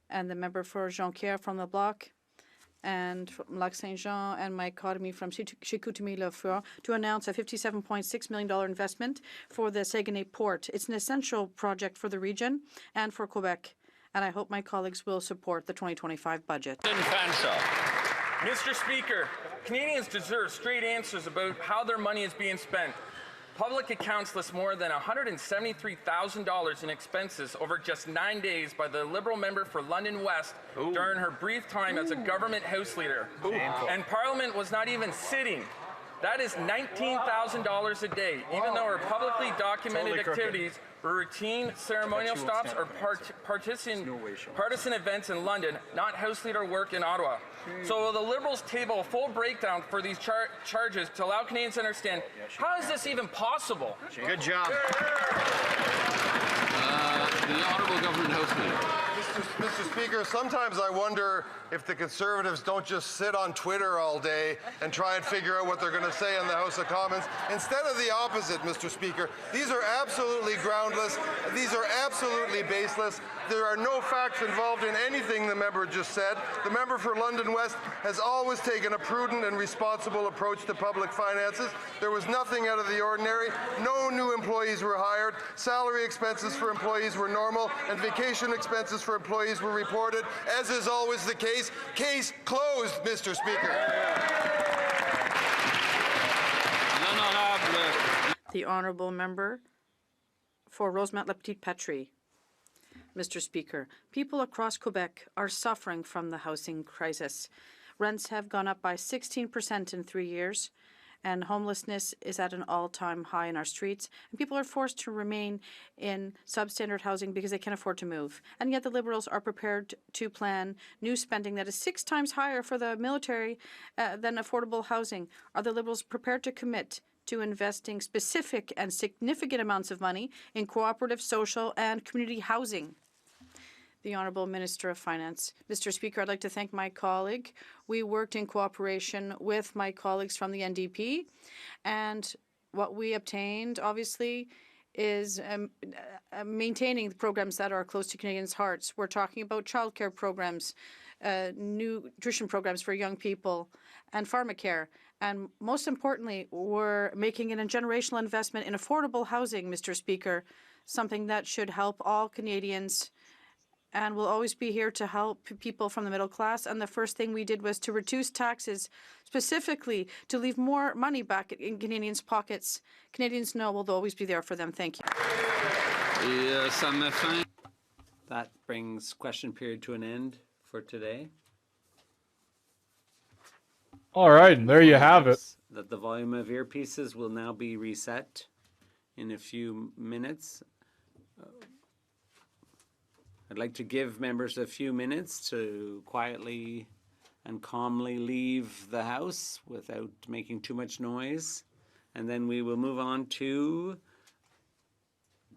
and the member for Jonquière from the bloc, and from Lac-Saint-Jean and my academy from Chicoutimi-Le-Fort to announce a $57.6 million investment for the Saguenay Port. It's an essential project for the region and for Quebec, and I hope my colleagues will support the 2025 budget. Mr. Speaker, Canadians deserve straight answers about how their money is being spent. Public accounts list more than $173,000 in expenses over just 9 days by the Liberal member for London West during her brief time as a government House Leader. And Parliament was not even sitting. That is $19,000 a day, even though her publicly documented activities were routine ceremonial stops or partisan events in London, not House Leader work in Ottawa. So will the Liberals table a full breakdown for these charges to allow Canadians to understand how is this even possible? Good job. The Honourable Government House Leader. Mr. Speaker, sometimes I wonder if the Conservatives don't just sit on Twitter all day and try and figure out what they're going to say in the House of Commons. Instead of the opposite, Mr. Speaker, these are absolutely groundless. These are absolutely baseless. There are no facts involved in anything the member just said. The member for London West has always taken a prudent and responsible approach to public finances. There was nothing out of the ordinary. No new employees were hired. Salary expenses for employees were normal, and vacation expenses for employees were reported, as is always the case. Case closed, Mr. Speaker. The honourable member for Rosemont-la-Petite-Patrie. Mr. Speaker, people across Quebec are suffering from the housing crisis. Rents have gone up by 16% in 3 years, and homelessness is at an all-time high in our streets, and people are forced to remain in substandard housing because they can't afford to move. And yet the Liberals are prepared to plan new spending that is 6 times higher for the military than affordable housing. Are the Liberals prepared to commit to investing specific and significant amounts of money in cooperative, social, and community housing? The Honourable Minister of Finance. Mr. Speaker, I'd like to thank my colleague. We worked in cooperation with my colleagues from the NDP, and what we obtained, obviously, is maintaining the programs that are close to Canadians' hearts. We're talking about childcare programs, nutrition programs for young people, and pharmacare. And most importantly, we're making a generational investment in affordable housing, Mr. Speaker, something that should help all Canadians and will always be here to help people from the middle class. And the first thing we did was to reduce taxes, specifically to leave more money back in Canadians' pockets. Canadians know we'll always be there for them. Thank you. That brings question period to an end for today. All right, and there you have it. That the volume of earpieces will now be reset in a few minutes. I'd like to give members a few minutes to quietly and calmly leave the House without making too much noise. And then we will move on to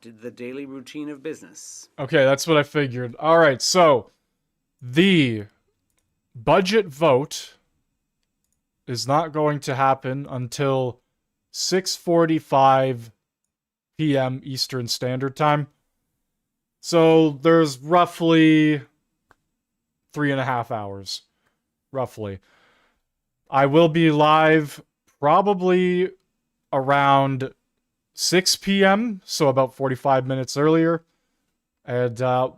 the daily routine of business. Okay, that's what I figured. All right, so the budget vote is not going to happen until 6:45 p.m. Eastern Standard Time. So there's roughly 3.5 hours, roughly. I will be live probably around 6 p.m., so about 45 minutes earlier. And got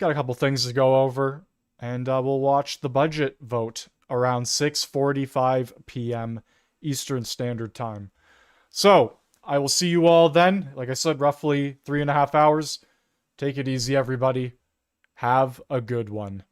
a couple things to go over, and we'll watch the budget vote around 6:45 p.m. Eastern Standard Time. So I will see you all then. Like I said, roughly 3.5 hours. Take it easy, everybody. Have a good one.